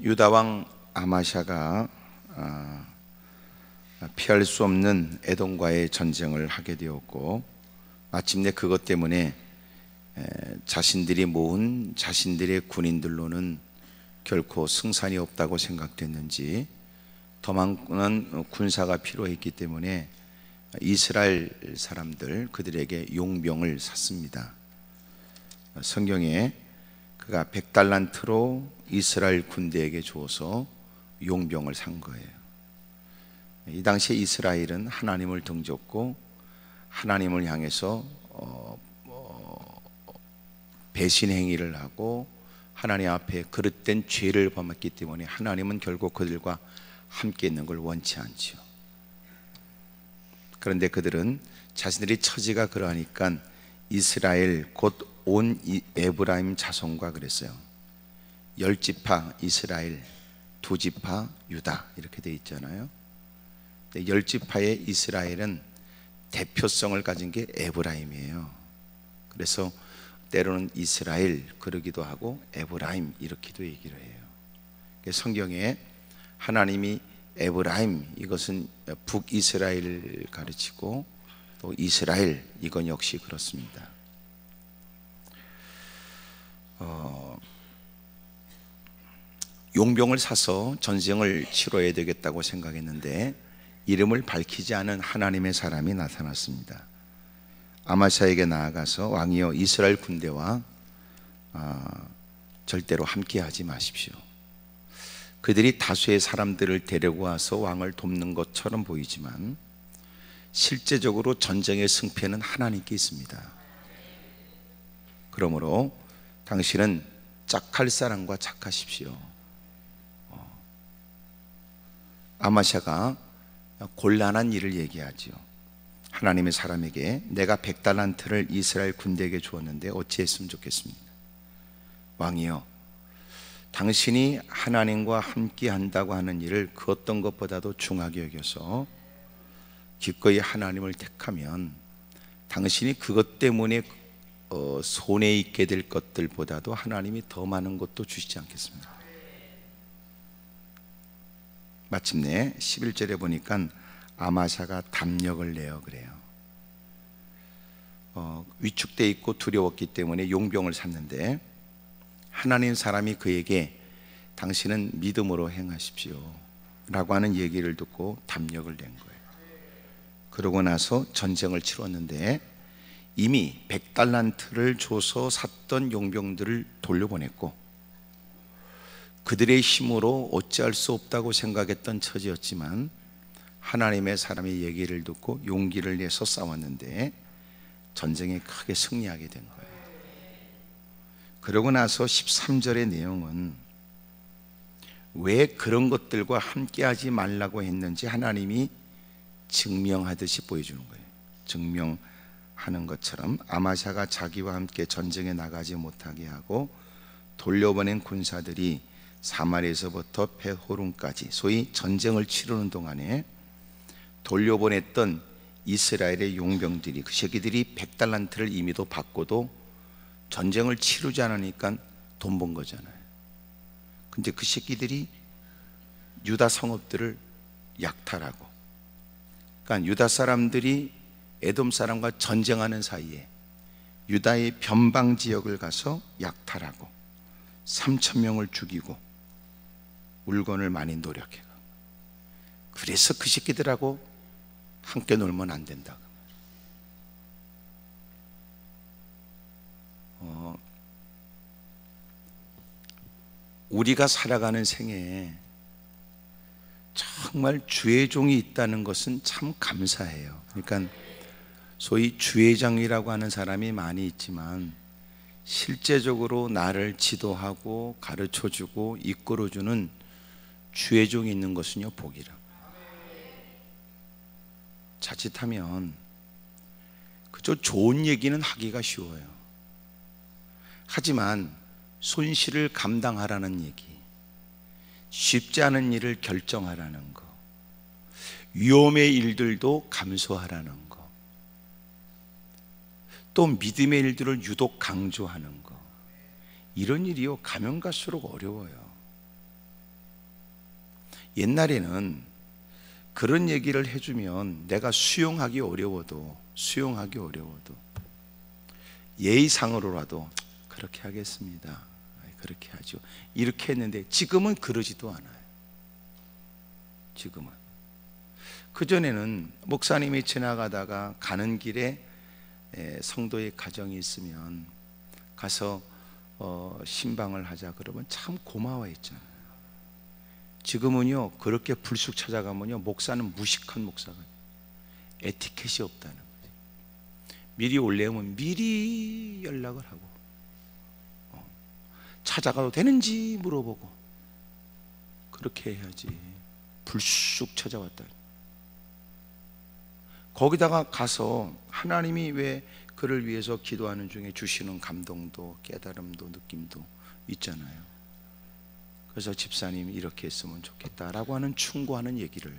유다 왕 아마샤가 피할 수 없는 에돔과의 전쟁을 하게 되었고, 마침내 그것 때문에 자신들이 모은 자신들의 군인들로는 결코 승산이 없다고 생각됐는지 더 많은 군사가 필요했기 때문에 이스라엘 사람들 그들에게 용병을 샀습니다. 성경에 그가 100달란트로 이스라엘 군대에게 주어서 용병을 산 거예요. 이 당시에 이스라엘은 하나님을 등졌고 하나님을 향해서 배신 행위를 하고 하나님 앞에 그릇된 죄를 범했기 때문에 하나님은 결국 그들과 함께 있는 걸 원치 않죠. 그런데 그들은 자신들이 처지가 그러하니까 이스라엘 곧 온 에브라임 자손과 그랬어요. 10지파 이스라엘, 2지파 유다 이렇게 돼 있잖아요. 10지파의 이스라엘은 대표성을 가진 게 에브라임이에요. 그래서 때로는 이스라엘 그러기도 하고 에브라임 이렇게도 얘기를 해요. 성경에 하나님이 에브라임 이것은 북이스라엘을 가르치고 또 이스라엘 이건 역시 그렇습니다. 용병을 사서 전쟁을 치러야 되겠다고 생각했는데 이름을 밝히지 않은 하나님의 사람이 나타났습니다. 아마샤에게 나아가서 왕이여 이스라엘 군대와 절대로 함께하지 마십시오. 그들이 다수의 사람들을 데리고 와서 왕을 돕는 것처럼 보이지만 실제적으로 전쟁의 승패는 하나님께 있습니다. 그러므로 당신은 짝할 사람과 짝하십시오. 아마샤가 곤란한 일을 얘기하지요. 하나님의 사람에게 내가 100달란트를 이스라엘 군대에게 주었는데 어찌했으면 좋겠습니까? 왕이여, 당신이 하나님과 함께 한다고 하는 일을 그 어떤 것보다도 중하게 여겨서 기꺼이 하나님을 택하면 당신이 그것 때문에 손해 있게 될 것들보다도 하나님이 더 많은 것도 주시지 않겠습니까? 마침내 11절에 보니까 아마샤가 담력을 내어 그래요. 위축되어 있고 두려웠기 때문에 용병을 샀는데 하나님 사람이 그에게 당신은 믿음으로 행하십시오 라고 하는 얘기를 듣고 담력을 낸 거예요. 그러고 나서 전쟁을 치렀는데 이미 100달란트를 줘서 샀던 용병들을 돌려보냈고 그들의 힘으로 어찌할 수 없다고 생각했던 처지였지만 하나님의 사람의 얘기를 듣고 용기를 내서 싸웠는데 전쟁에 크게 승리하게 된 거예요. 그러고 나서 13절의 내용은 왜 그런 것들과 함께하지 말라고 했는지 하나님이 증명하듯이 보여주는 거예요. 증명하는 것처럼 아마샤가 자기와 함께 전쟁에 나가지 못하게 하고 돌려보낸 군사들이 사마리에서부터 베호론까지 소위 전쟁을 치르는 동안에 돌려보냈던 이스라엘의 용병들이 그 새끼들이 100달란트를 이미도 받고도 전쟁을 치르지 않으니까 돈 번 거잖아요. 근데 그 새끼들이 유다 성읍들을 약탈하고, 그러니까 유다 사람들이 에돔 사람과 전쟁하는 사이에 유다의 변방 지역을 가서 약탈하고 3,000명을 죽이고 물건을 많이 노력해. 그래서 그 새끼들하고 함께 놀면 안 된다. 우리가 살아가는 생애에 정말 주의 종이 있다는 것은 참 감사해요. 그러니까 소위 주회장이라고 하는 사람이 많이 있지만 실제적으로 나를 지도하고 가르쳐주고 이끌어주는 주의 종이 있는 것은요 복이라. 자칫하면 그저 좋은 얘기는 하기가 쉬워요. 하지만 손실을 감당하라는 얘기, 쉽지 않은 일을 결정하라는 거, 위험의 일들도 감수하라는 거, 또 믿음의 일들을 유독 강조하는 거, 이런 일이요 가면 갈수록 어려워요. 옛날에는 그런 얘기를 해주면 내가 수용하기 어려워도 예의상으로라도 그렇게 하겠습니다, 그렇게 하죠, 이렇게 했는데 지금은 그러지도 않아요. 지금은, 그전에는 목사님이 지나가다가 가는 길에 성도의 가정이 있으면 가서 신방을 하자 그러면 참 고마워했잖아요. 지금은요, 그렇게 불쑥 찾아가면요, 목사는 무식한 목사가 돼요. 에티켓이 없다는 거죠. 미리 올래면 미리 연락을 하고, 찾아가도 되는지 물어보고, 그렇게 해야지. 불쑥 찾아왔다. 거기다가 가서 하나님이 왜 그를 위해서 기도하는 중에 주시는 감동도 깨달음도 느낌도 있잖아요. 그래서 집사님이 이렇게 했으면 좋겠다라고 하는 충고하는 얘기를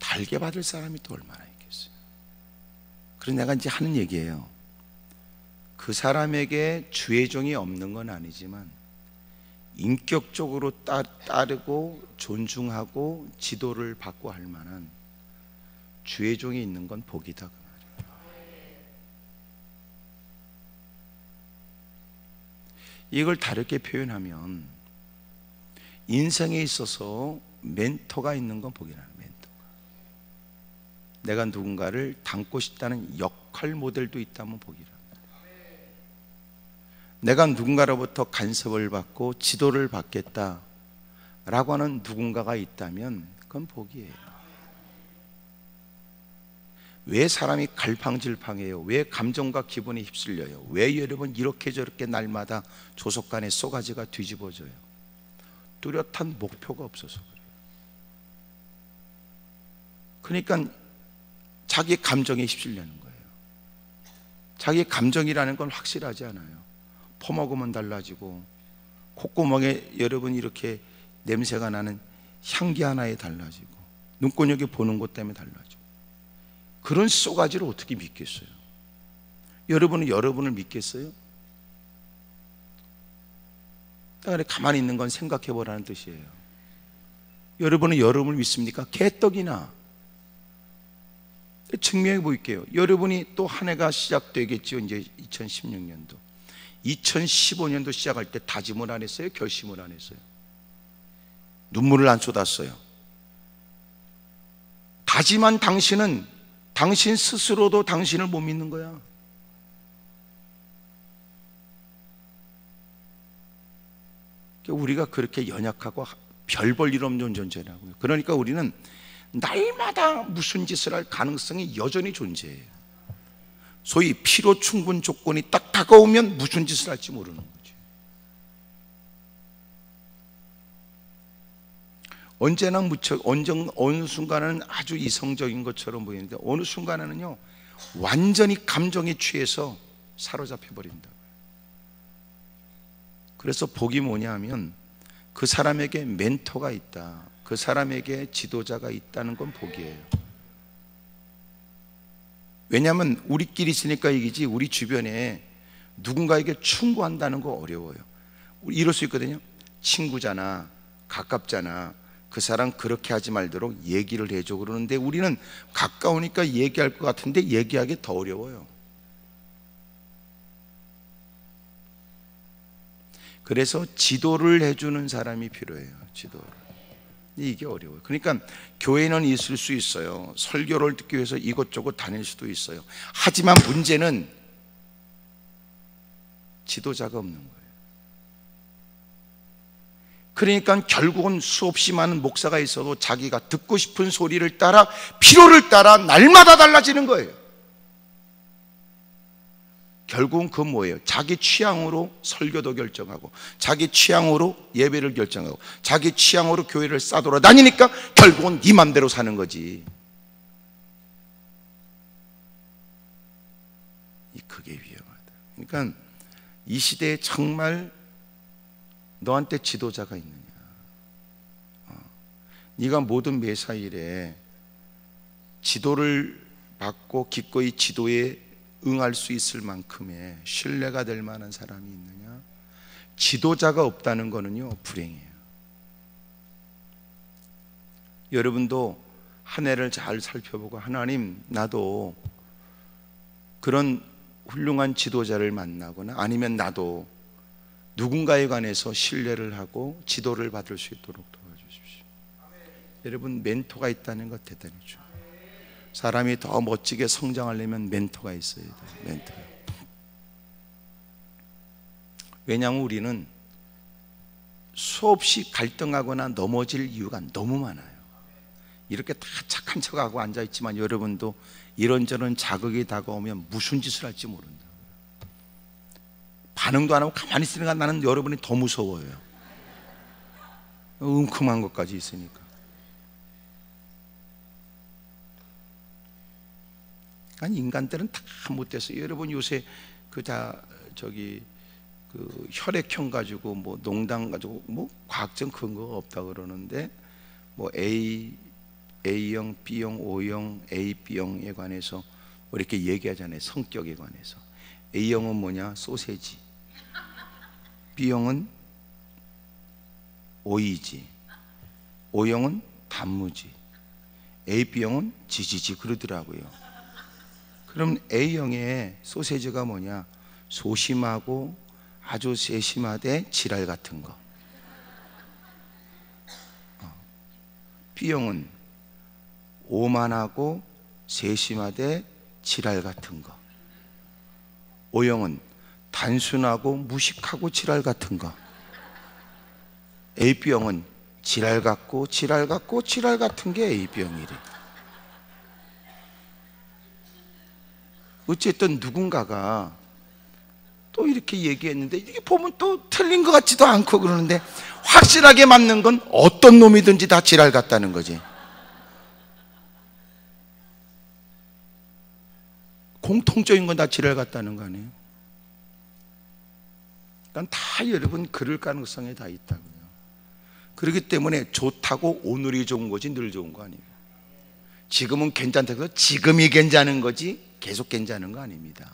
달게 받을 사람이 또 얼마나 있겠어요. 그래서 내가 이제 하는 얘기예요. 그 사람에게 주의 종이 없는 건 아니지만 인격적으로 따르고 존중하고 지도를 받고 할 만한 주의 종이 있는 건 복이다, 그 말이에요. 이걸 다르게 표현하면 인생에 있어서 멘토가 있는 건 복이라는, 멘토가. 내가 누군가를 닮고 싶다는 역할 모델도 있다면 복이라. 내가 누군가로부터 간섭을 받고 지도를 받겠다라고 하는 누군가가 있다면 그건 복이에요. 왜 사람이 갈팡질팡해요? 왜 감정과 기분이 휩쓸려요? 왜 여러분 이렇게 저렇게 날마다 조속간에 쏘가지가 뒤집어져요? 뚜렷한 목표가 없어서 그래요. 그러니까 자기 감정에 휩쓸리는 거예요. 자기 감정이라는 건 확실하지 않아요. 퍼먹으면 달라지고, 콧구멍에 여러분 이렇게 냄새가 나는 향기 하나에 달라지고, 눈꺼녁에 보는 것 때문에 달라지고, 그런 쏘가지를 어떻게 믿겠어요? 여러분은 여러분을 믿겠어요? 그래, 가만히 있는 건 생각해 보라는 뜻이에요. 여러분은 여러분을 믿습니까? 개떡이나. 증명해 보일게요. 여러분이 또 한 해가 시작되겠죠. 이제 2016년도 2015년도 시작할 때 다짐을 안 했어요? 결심을 안 했어요? 눈물을 안 쏟았어요? 다짐한 당신은 당신 스스로도 당신을 못 믿는 거야. 우리가 그렇게 연약하고 별 볼 일 없는 존재라고요. 그러니까 우리는 날마다 무슨 짓을 할 가능성이 여전히 존재해요. 소위 필요 충분 조건이 딱 다가오면 무슨 짓을 할지 모르는 거죠. 언제나 무척 어느 순간은 아주 이성적인 것처럼 보이는데 어느 순간에는요 완전히 감정에 취해서 사로잡혀 버린다. 그래서 복이 뭐냐 하면 그 사람에게 멘토가 있다, 그 사람에게 지도자가 있다는 건 복이에요. 왜냐하면 우리끼리 있으니까 이기지 우리 주변에 누군가에게 충고한다는 거 어려워요. 이럴 수 있거든요. 친구잖아, 가깝잖아, 그 사람 그렇게 하지 말도록 얘기를 해줘 그러는데 우리는 가까우니까 얘기할 것 같은데 얘기하기 더 어려워요. 그래서 지도를 해주는 사람이 필요해요. 지도를. 이게 어려워요. 그러니까 교회는 있을 수 있어요. 설교를 듣기 위해서 이곳저곳 다닐 수도 있어요. 하지만 문제는 지도자가 없는 거예요. 그러니까 결국은 수없이 많은 목사가 있어도 자기가 듣고 싶은 소리를 따라, 필요를 따라 날마다 달라지는 거예요. 결국은 그건 뭐예요? 자기 취향으로 설교도 결정하고, 자기 취향으로 예배를 결정하고, 자기 취향으로 교회를 싸돌아다니니까 결국은 네 맘대로 사는 거지. 그게 위험하다. 그러니까 이 시대에 정말 너한테 지도자가 있느냐? 네가 모든 매사일에 지도를 받고 기꺼이 지도에 응할 수 있을 만큼의 신뢰가 될 만한 사람이 있느냐? 지도자가 없다는 거는요 불행해요. 여러분도 한 해를 잘 살펴보고, 하나님, 나도 그런 훌륭한 지도자를 만나거나 아니면 나도 누군가에 관해서 신뢰를 하고 지도를 받을 수 있도록 도와주십시오. 여러분, 멘토가 있다는 것 대단히죠. 사람이 더 멋지게 성장하려면 멘토가 있어야 돼요. 멘토. 왜냐하면 우리는 수없이 갈등하거나 넘어질 이유가 너무 많아요. 이렇게 다 착한 척하고 앉아있지만 여러분도 이런저런 자극이 다가오면 무슨 짓을 할지 모른다. 반응도 안 하고 가만히 있으니까 나는 여러분이 더 무서워요. 웅큼한 것까지 있으니까. 아니, 인간들은 다 못돼서, 여러분 요새 그 혈액형 가지고 뭐 농당 가지고 뭐 과학적 근거가 없다 그러는데, 뭐 A형, B형, O형, AB형에 관해서 뭐 이렇게 얘기하잖아요. 성격에 관해서. A형은 뭐냐? 소세지. B형은 오이지. O형은 단무지. AB형은 지지지 그러더라고요. 그럼 A형의 소세지가 뭐냐? 소심하고 아주 세심하되 지랄 같은 거. B형은 오만하고 세심하되 지랄 같은 거. O형은 단순하고 무식하고 지랄 같은 거. AB형은 지랄 같고 지랄 같고 지랄 같은 게 AB형이래. 어쨌든 누군가가 또 이렇게 얘기했는데, 이게 보면 또 틀린 것 같지도 않고 그러는데, 확실하게 맞는 건 어떤 놈이든지 다 지랄 같다는 거지. 공통적인 건 다 지랄 같다는 거 아니에요? 그러니까 다 여러분 그럴 가능성이 다 있다고요. 그렇기 때문에 좋다고 오늘이 좋은 거지 늘 좋은 거 아니에요. 지금은 괜찮다고 해서 지금이 괜찮은 거지 계속 괜찮은 거 아닙니다.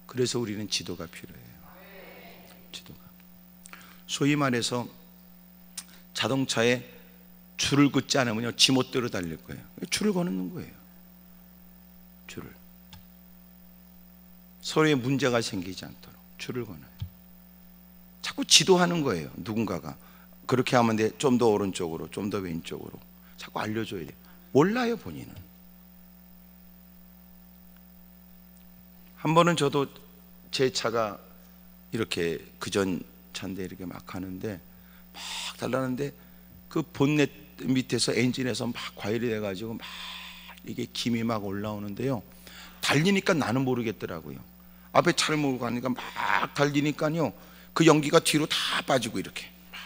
그래서 우리는 지도가 필요해요. 지도가. 소위 말해서 자동차에 줄을 긋지 않으면 지멋대로 달릴 거예요. 줄을 거는 거예요. 줄을. 서로의 문제가 생기지 않도록 줄을 거나요. 자꾸 지도하는 거예요. 누군가가 그렇게 하면 돼. 좀 더 오른쪽으로, 좀 더 왼쪽으로 자꾸 알려줘야 돼요. 몰라요, 본인은. 한 번은 저도 제 차가 이렇게 그전 차인데 이렇게 막 하는데 막 달라는데 그 본넷 밑에서 엔진에서 막 과열이 돼가지고 막 이게 김이 막 올라오는데요. 달리니까 나는 모르겠더라고요. 앞에 차를 몰고 가니까 막 달리니까요. 그 연기가 뒤로 다 빠지고 이렇게 막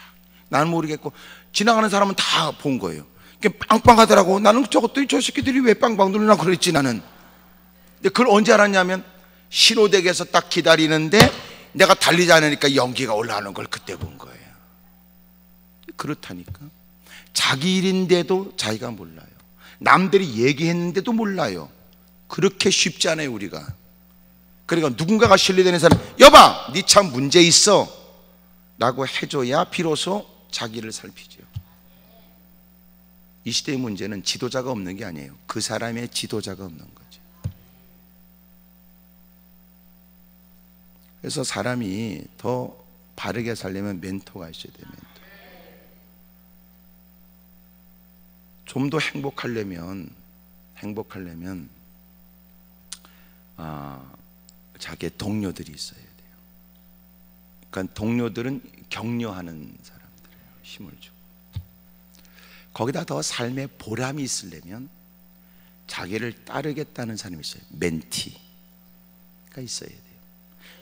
나는 모르겠고 지나가는 사람은 다 본 거예요. 빵빵하더라고. 나는 저것들이 저 새끼들이 왜 빵빵 돌리나 그랬지 나는. 근데 그걸 언제 알았냐면 신호대기에서 딱 기다리는데 내가 달리지 않으니까 연기가 올라오는 걸 그때 본 거예요. 그렇다니까. 자기 일인데도 자기가 몰라요. 남들이 얘기했는데도 몰라요. 그렇게 쉽지 않아요, 우리가. 그러니까 누군가가 신뢰되는 사람, 여봐, 네 차 문제 있어 라고 해줘야 비로소 자기를 살피죠. 이 시대의 문제는 지도자가 없는 게 아니에요. 그 사람의 지도자가 없는 거죠. 그래서 사람이 더 바르게 살려면 멘토가 있어야 돼요. 멘토. 좀 더 행복하려면 자기의 동료들이 있어야 돼요. 그러니까 동료들은 격려하는 사람들이에요. 힘을 주고. 거기다 더 삶의 보람이 있으려면 자기를 따르겠다는 사람이 있어요. 멘티가 있어야 돼요.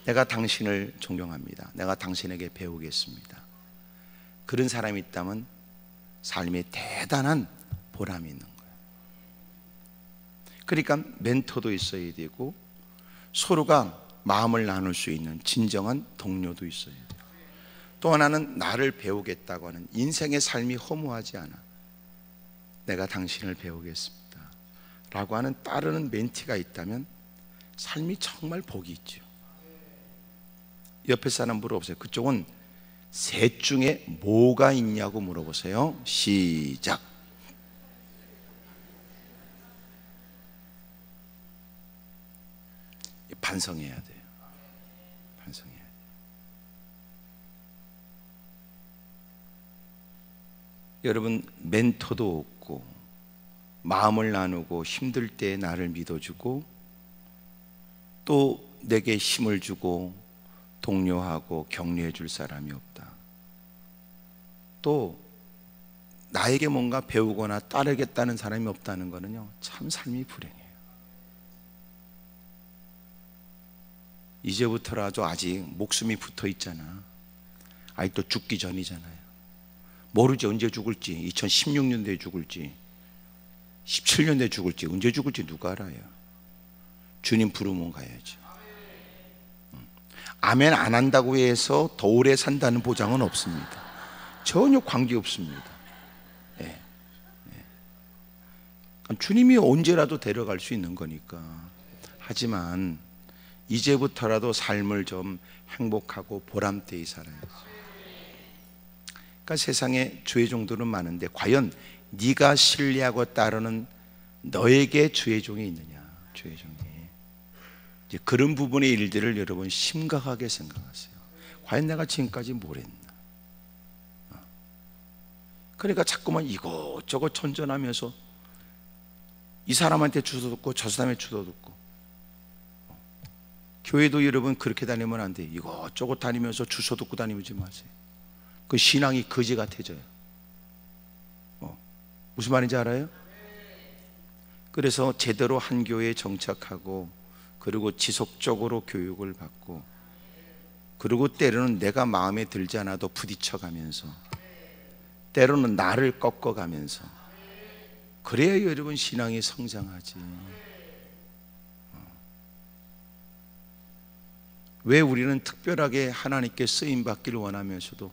내가 당신을 존경합니다. 내가 당신에게 배우겠습니다. 그런 사람이 있다면 삶에 대단한 보람이 있는 거예요. 그러니까 멘토도 있어야 되고 서로가 마음을 나눌 수 있는 진정한 동료도 있어야 돼요. 또 하나는 나를 배우겠다고 하는, 인생의 삶이 허무하지 않아, 내가 당신을 배우겠습니다 라고 하는 따르는 멘티가 있다면 삶이 정말 복이 있죠. 옆에 사람 물어보세요. 그쪽은 셋 중에 뭐가 있냐고 물어보세요. 시작. 반성해야 돼요. 반성해야 돼요. 여러분, 멘토도 없고 마음을 나누고 힘들 때 나를 믿어주고 또 내게 힘을 주고 독려하고 격려해 줄 사람이 없다. 또 나에게 뭔가 배우거나 따르겠다는 사람이 없다는 것은요, 참 삶이 불행해요. 이제부터라도 아직 목숨이 붙어 있잖아. 아직도 죽기 전이잖아요. 모르지 언제 죽을지, 2016년도에 죽을지 17년도에 죽을지, 언제 죽을지 누가 알아요. 주님 부르면 가야지. 아멘 안 한다고 해서 더 오래 산다는 보장은 없습니다. 전혀 관계없습니다. 예. 예. 주님이 언제라도 데려갈 수 있는 거니까. 하지만 이제부터라도 삶을 좀 행복하고 보람되이 살아야지. 그러니까 세상에 주의 종들은 많은데 과연 네가 신뢰하고 따르는 너에게 주의 종이 있느냐. 주의 종이. 이제 그런 부분의 일들을 여러분 심각하게 생각하세요. 과연 내가 지금까지 뭘 했나. 그러니까 자꾸만 이것저것 천전하면서 이 사람한테 주소 듣고 저 사람한테 주소 듣고. 교회도 여러분 그렇게 다니면 안 돼요. 이것저것 다니면서 주소 듣고 다니지 마세요. 그 신앙이 거지 같아져요. 무슨 말인지 알아요? 그래서 제대로 한 교회에 정착하고 그리고 지속적으로 교육을 받고 그리고 때로는 내가 마음에 들지 않아도 부딪혀가면서 때로는 나를 꺾어가면서 그래야 여러분 신앙이 성장하지. 왜 우리는 특별하게 하나님께 쓰임받기를 원하면서도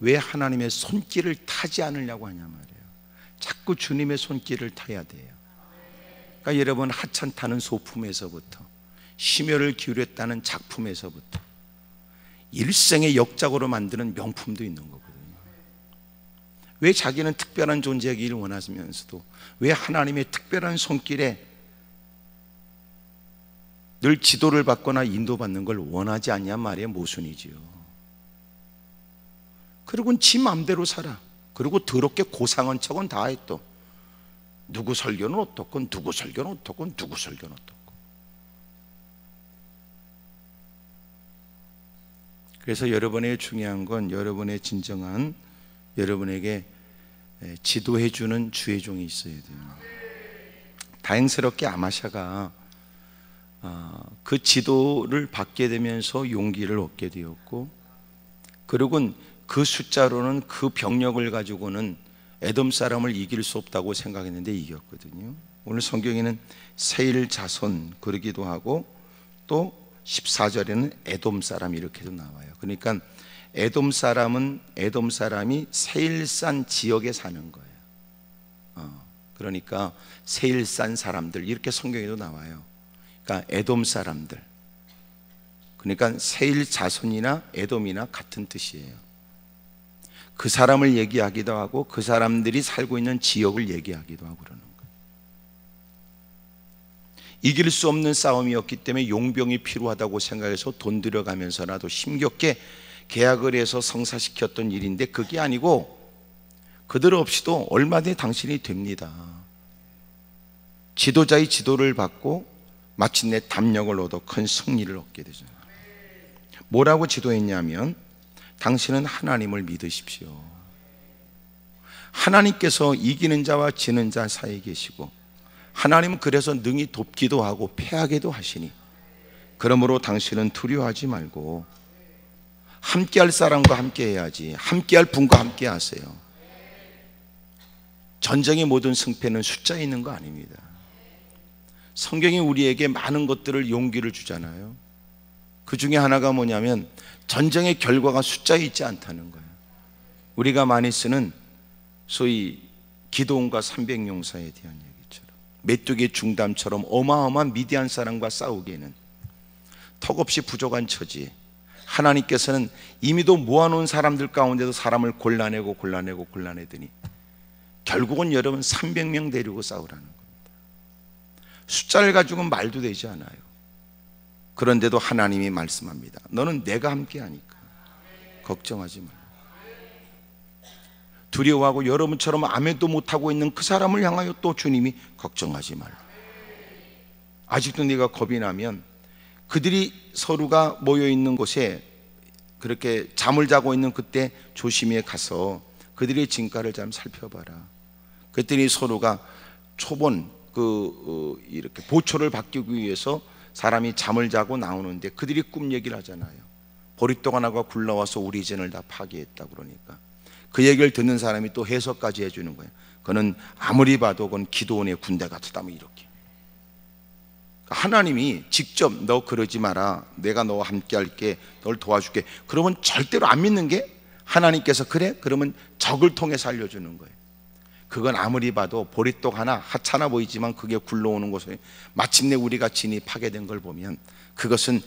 왜 하나님의 손길을 타지 않으려고 하냐 말이에요. 자꾸 주님의 손길을 타야 돼요. 그러니까 여러분 하찮다는 소품에서부터 심혈을 기울였다는 작품에서부터 일생의 역작으로 만드는 명품도 있는 거거든요. 왜 자기는 특별한 존재이기를 원하면서도 왜 하나님의 특별한 손길에 늘 지도를 받거나 인도받는 걸 원하지 않냐 말이에요. 모순이지요. 그리고는 지 마음대로 살아. 그리고 더럽게 고상한 척은 다 해. 또 누구 설교는 어떻건 누구 설교는 어떻건 누구 설교는 어떻건. 그래서 여러분의 중요한 건 여러분의 진정한 여러분에게 지도해 주는 주의 종이 있어야 돼요. 다행스럽게 아마샤가 그 지도를 받게 되면서 용기를 얻게 되었고 그리고 그 숫자로는 그 병력을 가지고는 에돔 사람을 이길 수 없다고 생각했는데 이겼거든요. 오늘 성경에는 세일 자손 그러기도 하고 또 14절에는 에돔 사람 이렇게도 나와요. 그러니까 에돔 사람이 세일산 지역에 사는 거예요. 그러니까 세일산 사람들 이렇게 성경에도 나와요. 그러니까 에돔 사람들. 그러니까 세일 자손이나 에돔이나 같은 뜻이에요. 그 사람을 얘기하기도 하고 그 사람들이 살고 있는 지역을 얘기하기도 하고 그러는 거예요. 이길 수 없는 싸움이었기 때문에 용병이 필요하다고 생각해서 돈 들여가면서라도 힘겹게 계약을 해서 성사시켰던 일인데 그게 아니고 그들 없이도 얼마든지 당신이 됩니다. 지도자의 지도를 받고 마침내 담력을 얻어 큰 승리를 얻게 되죠. 뭐라고 지도했냐면 당신은 하나님을 믿으십시오. 하나님께서 이기는 자와 지는 자 사이에 계시고 하나님은 그래서 능히 돕기도 하고 패하게도 하시니 그러므로 당신은 두려워하지 말고 함께할 사람과 함께해야지 함께할 분과 함께하세요. 전쟁의 모든 승패는 숫자에 있는 거 아닙니다. 성경이 우리에게 많은 것들을 용기를 주잖아요. 그 중에 하나가 뭐냐면 전쟁의 결과가 숫자에 있지 않다는 거예요. 우리가 많이 쓰는 소위 기드온과 300용사에 대한 얘기처럼 메뚜기 중담처럼 어마어마한 미디안 사람과 싸우기에는 턱없이 부족한 처지 하나님께서는 이미도 모아놓은 사람들 가운데도 사람을 골라내더니 결국은 여러분 300명 데리고 싸우라는 겁니다. 숫자를 가지고는 말도 되지 않아요. 그런데도 하나님이 말씀합니다. 너는 내가 함께 하니까 걱정하지 말라. 두려워하고 여러분처럼 아멘도 못하고 있는 그 사람을 향하여 또 주님이 걱정하지 말라. 아직도 네가 겁이 나면 그들이 서로가 모여있는 곳에 그렇게 잠을 자고 있는 그때 조심히 가서 그들의 진가를 좀 살펴봐라. 그랬더니 서로가 초본 이렇게 보초를 받기 위해서 사람이 잠을 자고 나오는데 그들이 꿈 얘기를 하잖아요. 보릿독 하나가 굴러와서 우리 진을 다 파괴했다 그러니까 그 얘기를 듣는 사람이 또 해석까지 해주는 거예요. 그는 아무리 봐도 그건 기도원의 군대 같다 뭐 이렇게. 하나님이 직접 너 그러지 마라, 내가 너와 함께 할게, 널 도와줄게, 그러면 절대로 안 믿는 게 하나님께서 그래? 그러면 적을 통해서 알려주는 거예요. 그건 아무리 봐도 보릿독 하나 하찮아 보이지만 그게 굴러오는 곳에 마침내 우리가 진이 파괴된 걸 보면 그것은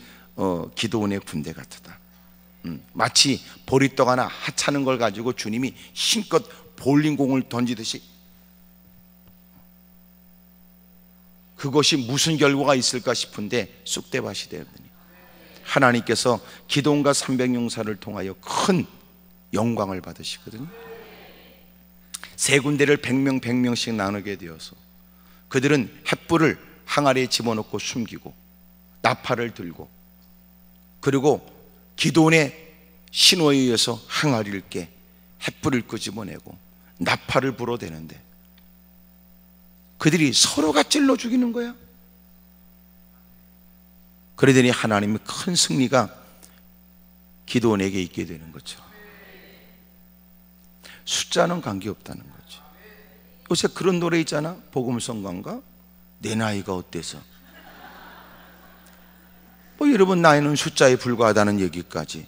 기도원의 군대 같다. 마치 보릿독 하나 하찮은 걸 가지고 주님이 힘껏 볼링공을 던지듯이 그것이 무슨 결과가 있을까 싶은데 쑥대밭이 되었더니 하나님께서 기도원과 300용사를 통하여 큰 영광을 받으시거든요. 세 군데를 100명씩 나누게 되어서 그들은 횃불을 항아리에 집어넣고 숨기고 나팔을 들고 그리고 기도원의 신호에 의해서 항아리를 깨 횃불을 끄집어내고 나팔을 불어대는데 그들이 서로가 찔러 죽이는 거야. 그러더니 하나님의 큰 승리가 기도원에게 있게 되는 거죠. 숫자는 관계없다는 거죠. 요새 그런 노래 있잖아. 복음성가인가? 내 나이가 어때서? 뭐 여러분 나이는 숫자에 불과하다는 얘기까지.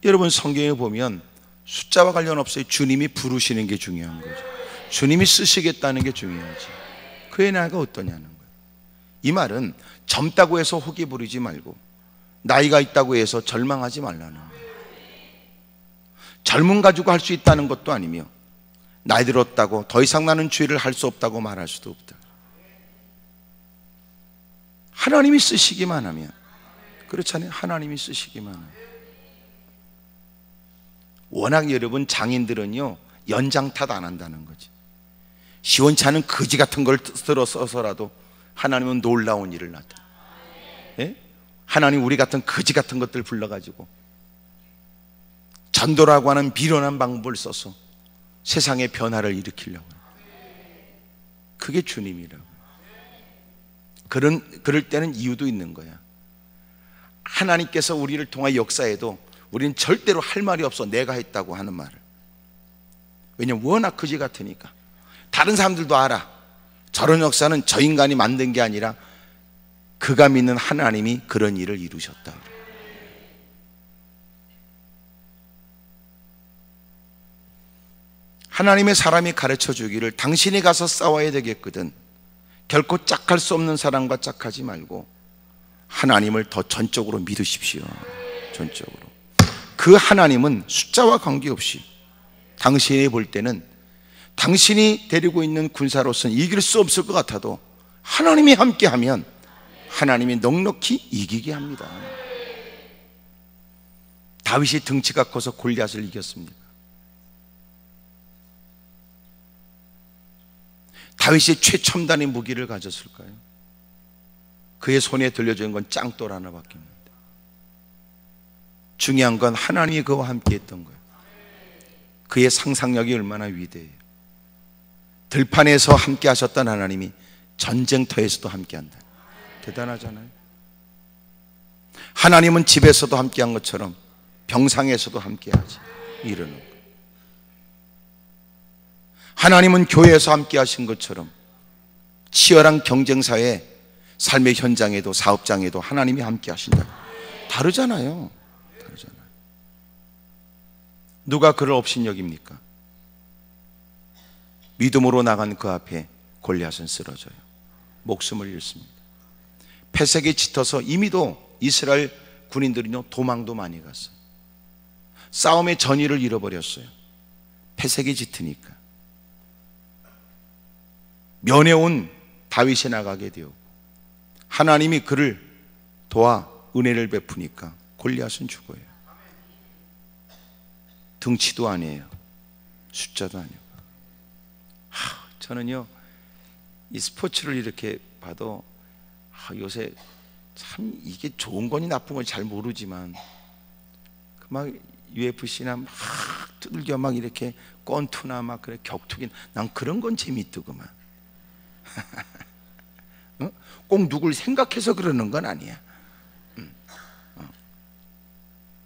여러분 성경에 보면 숫자와 관련 없어요. 주님이 부르시는 게 중요한 거죠. 주님이 쓰시겠다는 게 중요하지. 그의 나이가 어떠냐는 거예요. 이 말은 젊다고 해서 호기 부리지 말고 나이가 있다고 해서 절망하지 말라는 거예요. 젊음 가지고 할 수 있다는 것도 아니며 나이 들었다고 더 이상 나는 주의를 할 수 없다고 말할 수도 없다. 하나님이 쓰시기만 하면, 그렇잖아요. 하나님이 쓰시기만 하면. 워낙 여러분 장인들은요 연장 탓 안 한다는 거지. 시원치 않은 거지 같은 걸 써서라도 하나님은 놀라운 일을 나타내. 예? 하나님 우리 같은 거지 같은 것들 불러가지고 전도라고 하는 비련한 방법을 써서 세상의 변화를 일으키려고 해요. 그게 주님이라고. 그럴 때는 이유도 있는 거야. 하나님께서 우리를 통해 역사해도 우리는 절대로 할 말이 없어. 내가 했다고 하는 말을. 왜냐면 워낙 거지 같으니까. 다른 사람들도 알아. 저런 역사는 저 인간이 만든 게 아니라 그가 믿는 하나님이 그런 일을 이루셨다. 하나님의 사람이 가르쳐 주기를 당신이 가서 싸워야 되겠거든. 결코 짝할 수 없는 사람과 짝하지 말고 하나님을 더 전적으로 믿으십시오. 전적으로. 그 하나님은 숫자와 관계없이 당신이 볼 때는 당신이 데리고 있는 군사로서는 이길 수 없을 것 같아도 하나님이 함께하면 하나님이 넉넉히 이기게 합니다. 다윗이 등치가 커서 골리앗을 이겼습니다. 다윗이 최첨단의 무기를 가졌을까요? 그의 손에 들려준 건 짱돌 하나밖에 없는데 중요한 건 하나님이 그와 함께 했던 거예요. 그의 상상력이 얼마나 위대해요. 들판에서 함께 하셨던 하나님이 전쟁터에서도 함께 한다. 대단하잖아요. 하나님은 집에서도 함께 한 것처럼 병상에서도 함께 하지. 이러는 거예요. 하나님은 교회에서 함께 하신 것처럼 치열한 경쟁사회 삶의 현장에도 사업장에도 하나님이 함께 하신다. 다르잖아요. 다르잖아요. 누가 그를 업신여깁니까? 믿음으로 나간 그 앞에 골리앗은 쓰러져요. 목숨을 잃습니다. 패색이 짙어서 이미도 이스라엘 군인들은요 도망도 많이 갔어요. 싸움의 전의를 잃어버렸어요. 패색이 짙으니까. 면회온 다윗이 나가게 되었고, 하나님이 그를 도와 은혜를 베푸니까 골리앗은 죽어요. 등치도 아니에요. 숫자도 아니고. 저는요 이 스포츠를 이렇게 봐도 요새 참 이게 좋은 거니 나쁜 건지 잘 모르지만 막 UFC나 막 두들겨 막 이렇게 권투나 막 그래 격투기, 난 그런 건 재밌더구만. 꼭 누굴 생각해서 그러는 건 아니야.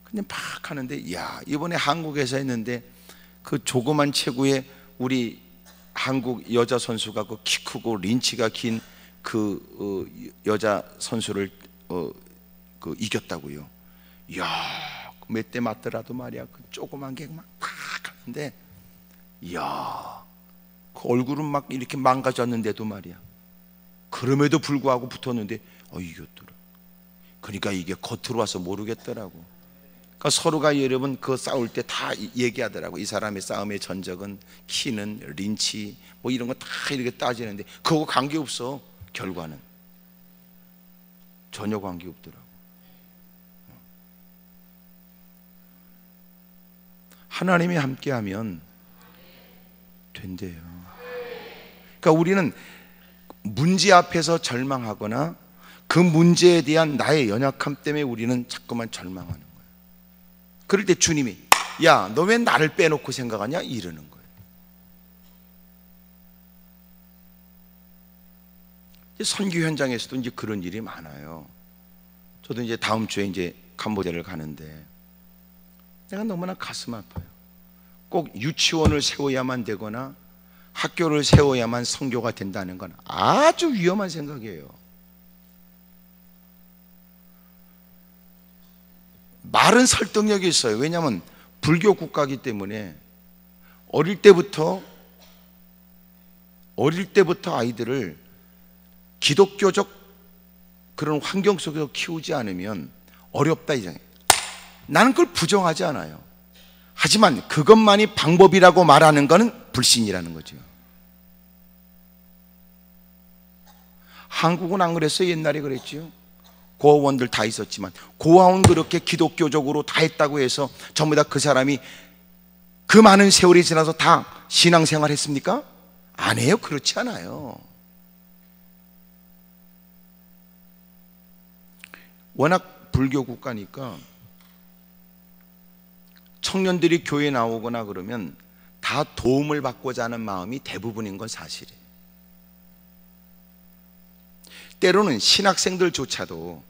근데 막 하는데, 야, 이번에 한국에서 했는데 그 조그만 체구에 우리 한국 여자 선수가 그 키 크고 린치가 긴 그 여자 선수를 그 이겼다고요. 이야, 몇 대 맞더라도 말이야, 그 조그만 게 막 하는데, 이야, 그 얼굴은 막 이렇게 망가졌는데도 말이야, 그럼에도 불구하고 붙었는데 이겼더라. 그러니까 이게 겉으로 와서 모르겠더라고. 그러니까 서로가 여러분 그 싸울 때 다 얘기하더라고. 이 사람의 싸움의 전적은 키는 린치 뭐 이런 거 다 이렇게 따지는데 그거 관계없어. 결과는 전혀 관계없더라고. 하나님이 함께하면 된대요. 그러니까 우리는 문제 앞에서 절망하거나 그 문제에 대한 나의 연약함 때문에 우리는 자꾸만 절망하는 거예요. 그럴 때 주님이, 야, 너 왜 나를 빼놓고 생각하냐? 이러는 거예요. 선교 현장에서도 이제 그런 일이 많아요. 저도 이제 다음 주에 이제 캄보디아를 가는데 내가 너무나 가슴 아파요. 꼭 유치원을 세워야만 되거나 학교를 세워야만 선교가 된다는 건 아주 위험한 생각이에요. 말은 설득력이 있어요. 왜냐하면 불교 국가이기 때문에 어릴 때부터 아이들을 기독교적 그런 환경 속에서 키우지 않으면 어렵다 이잖아요. 나는 그걸 부정하지 않아요. 하지만 그것만이 방법이라고 말하는 것은 불신이라는 거죠. 한국은 안 그랬어요? 옛날에 그랬죠. 고아원들 다 있었지만 고아원 그렇게 기독교적으로 다 했다고 해서 전부 다 그 사람이 그 많은 세월이 지나서 다 신앙생활 했습니까? 안 해요. 그렇지 않아요. 워낙 불교 국가니까 청년들이 교회 나오거나 그러면 다 도움을 받고자 하는 마음이 대부분인 건 사실이에요. 때로는 신학생들조차도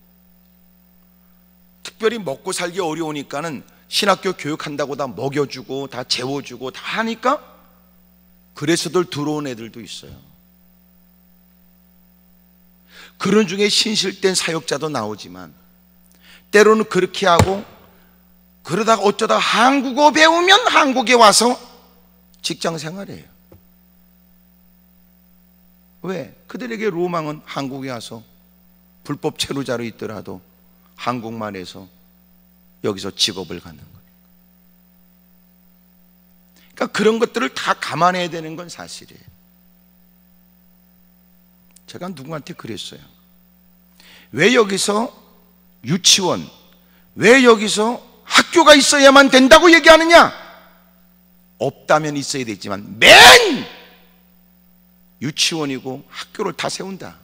특별히 먹고 살기 어려우니까는 신학교 교육한다고 다 먹여주고 다 재워주고 다 하니까 그래서들 들어온 애들도 있어요. 그런 중에 신실된 사역자도 나오지만 때로는 그렇게 하고 그러다가 어쩌다 한국어 배우면 한국에 와서 직장 생활해요. 왜? 그들에게 로망은 한국에 와서 불법 체류자로 있더라도 한국만 해서 여기서 직업을 갖는 거예요. 그러니까 그런 것들을 다 감안해야 되는 건 사실이에요. 제가 누구한테 그랬어요. 왜 여기서 유치원, 왜 여기서 학교가 있어야만 된다고 얘기하느냐? 없다면 있어야 되지만 맨 유치원이고 학교를 다 세운다.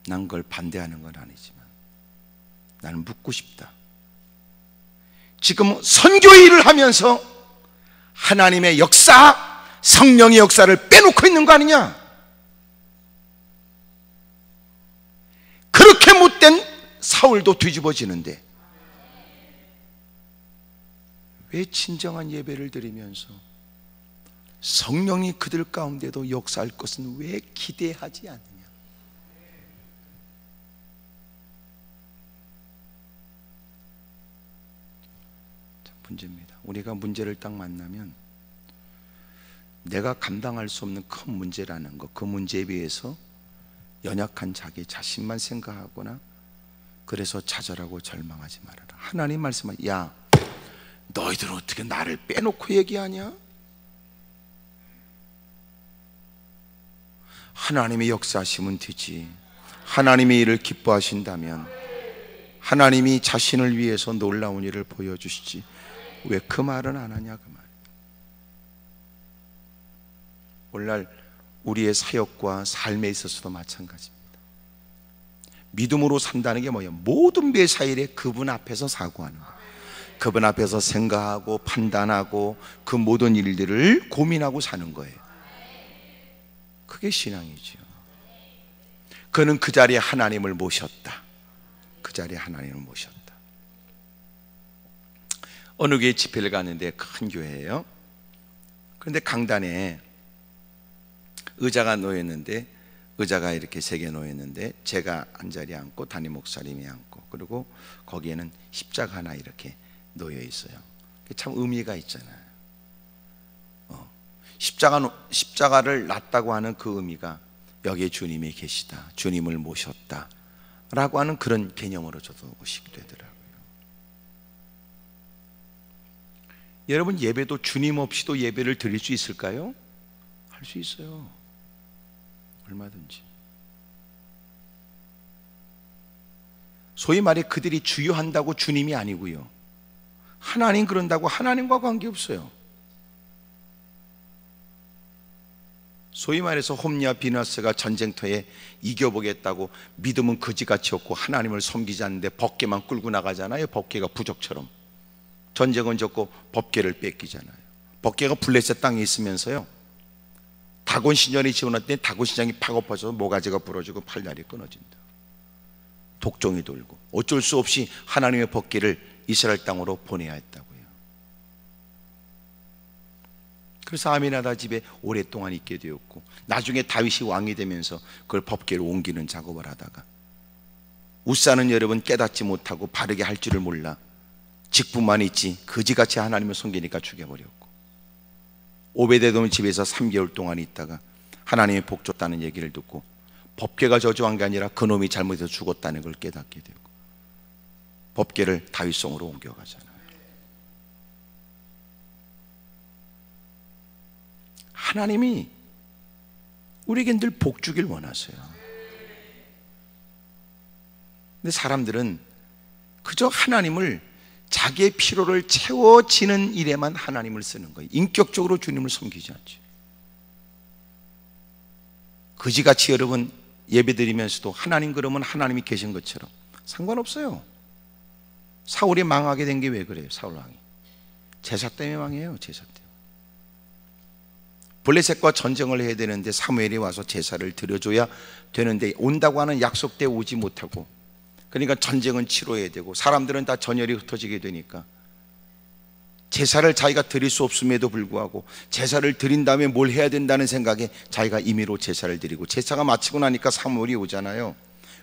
난 그걸 반대하는 건 아니지만 나는 묻고 싶다. 지금 선교 일을 하면서 하나님의 역사, 성령의 역사를 빼놓고 있는 거 아니냐? 그렇게 못된 사울도 뒤집어지는데 왜 진정한 예배를 드리면서 성령이 그들 가운데도 역사할 것은 왜 기대하지 않느냐? 참 문제입니다. 우리가 문제를 딱 만나면 내가 감당할 수 없는 큰 문제라는 것, 그 문제에 비해서 연약한 자기 자신만 생각하거나 그래서 좌절하고 절망하지 말아라. 하나님 말씀은 야, 너희들은 어떻게 나를 빼놓고 얘기하냐? 하나님의 역사하시면 되지. 하나님의 일을 기뻐하신다면 하나님이 자신을 위해서 놀라운 일을 보여주시지 왜 그 말은 안 하냐 그 말. 오늘날 우리의 사역과 삶에 있어서도 마찬가지입니다. 믿음으로 산다는 게 뭐예요? 모든 매사일에 그분 앞에서 사고하는 거예요. 그분 앞에서 생각하고 판단하고 그 모든 일들을 고민하고 사는 거예요. 그게 신앙이죠. 그는 그 자리에 하나님을 모셨다. 그 자리에 하나님을 모셨다. 어느 교회 집회를 갔는데 큰 교회예요. 그런데 강단에 의자가 놓였는데 의자가 이렇게 3개 놓였는데 제가 한 자리에 앉고 담임 목사님이 앉고 그리고 거기에는 십자가 하나 이렇게 놓여 있어요. 참 의미가 있잖아요. 십자가를 놨다고 하는 그 의미가 여기에 주님이 계시다, 주님을 모셨다 라고 하는 그런 개념으로 저도 의식이 되더라고요. 여러분, 예배도 주님 없이도 예배를 드릴 수 있을까요? 할 수 있어요. 얼마든지. 소위 말해 그들이 주요한다고 주님이 아니고요, 하나님 그런다고 하나님과 관계없어요. 소위 말해서 홈리와 비너스가 전쟁터에 이겨보겠다고 믿음은 거지같이 없고 하나님을 섬기지 않는데 법궤만 끌고 나가잖아요. 법궤가 부적처럼. 전쟁은 졌고 법궤를 뺏기잖아요. 법궤가 블레셋 땅에 있으면서요, 다곤 신전이 지어놨더니 다곤 신장이 파고파져서 모가지가 부러지고 팔다리 끊어진다. 독종이 돌고 어쩔 수 없이 하나님의 법궤를 이스라엘 땅으로 보내야 했다고요. 그래서 아미나다 집에 오랫동안 있게 되었고 나중에 다윗이 왕이 되면서 그걸 법궤로 옮기는 작업을 하다가 웃사는 여러분 깨닫지 못하고 바르게 할 줄을 몰라 직분만 있지 거지같이 하나님을 섬기니까 죽여버렸고, 오베데돔 집에서 3개월 동안 있다가 하나님이 복 줬다는 얘기를 듣고 법궤가 저주한 게 아니라 그놈이 잘못해서 죽었다는 걸 깨닫게 되고 법궤를 다윗성으로 옮겨가잖아요. 하나님이 우리에게 늘 복 주길 원하세요. 근데 사람들은 그저 하나님을 자기의 필요를 채워지는 일에만 하나님을 쓰는 거예요. 인격적으로 주님을 섬기지 않죠. 거지같이 여러분 예배드리면서도 하나님 그러면 하나님이 계신 것처럼 상관없어요. 사울이 망하게 된 게 왜 그래요? 사울 왕이 제사 때문에 망해요. 제사 때문에. 블레셋과 전쟁을 해야 되는데 사무엘이 와서 제사를 드려줘야 되는데 온다고 하는 약속 때 오지 못하고, 그러니까 전쟁은 치러야 되고 사람들은 다 전열이 흩어지게 되니까 제사를 자기가 드릴 수 없음에도 불구하고 제사를 드린 다음에 뭘 해야 된다는 생각에 자기가 임의로 제사를 드리고, 제사가 마치고 나니까 사무엘이 오잖아요.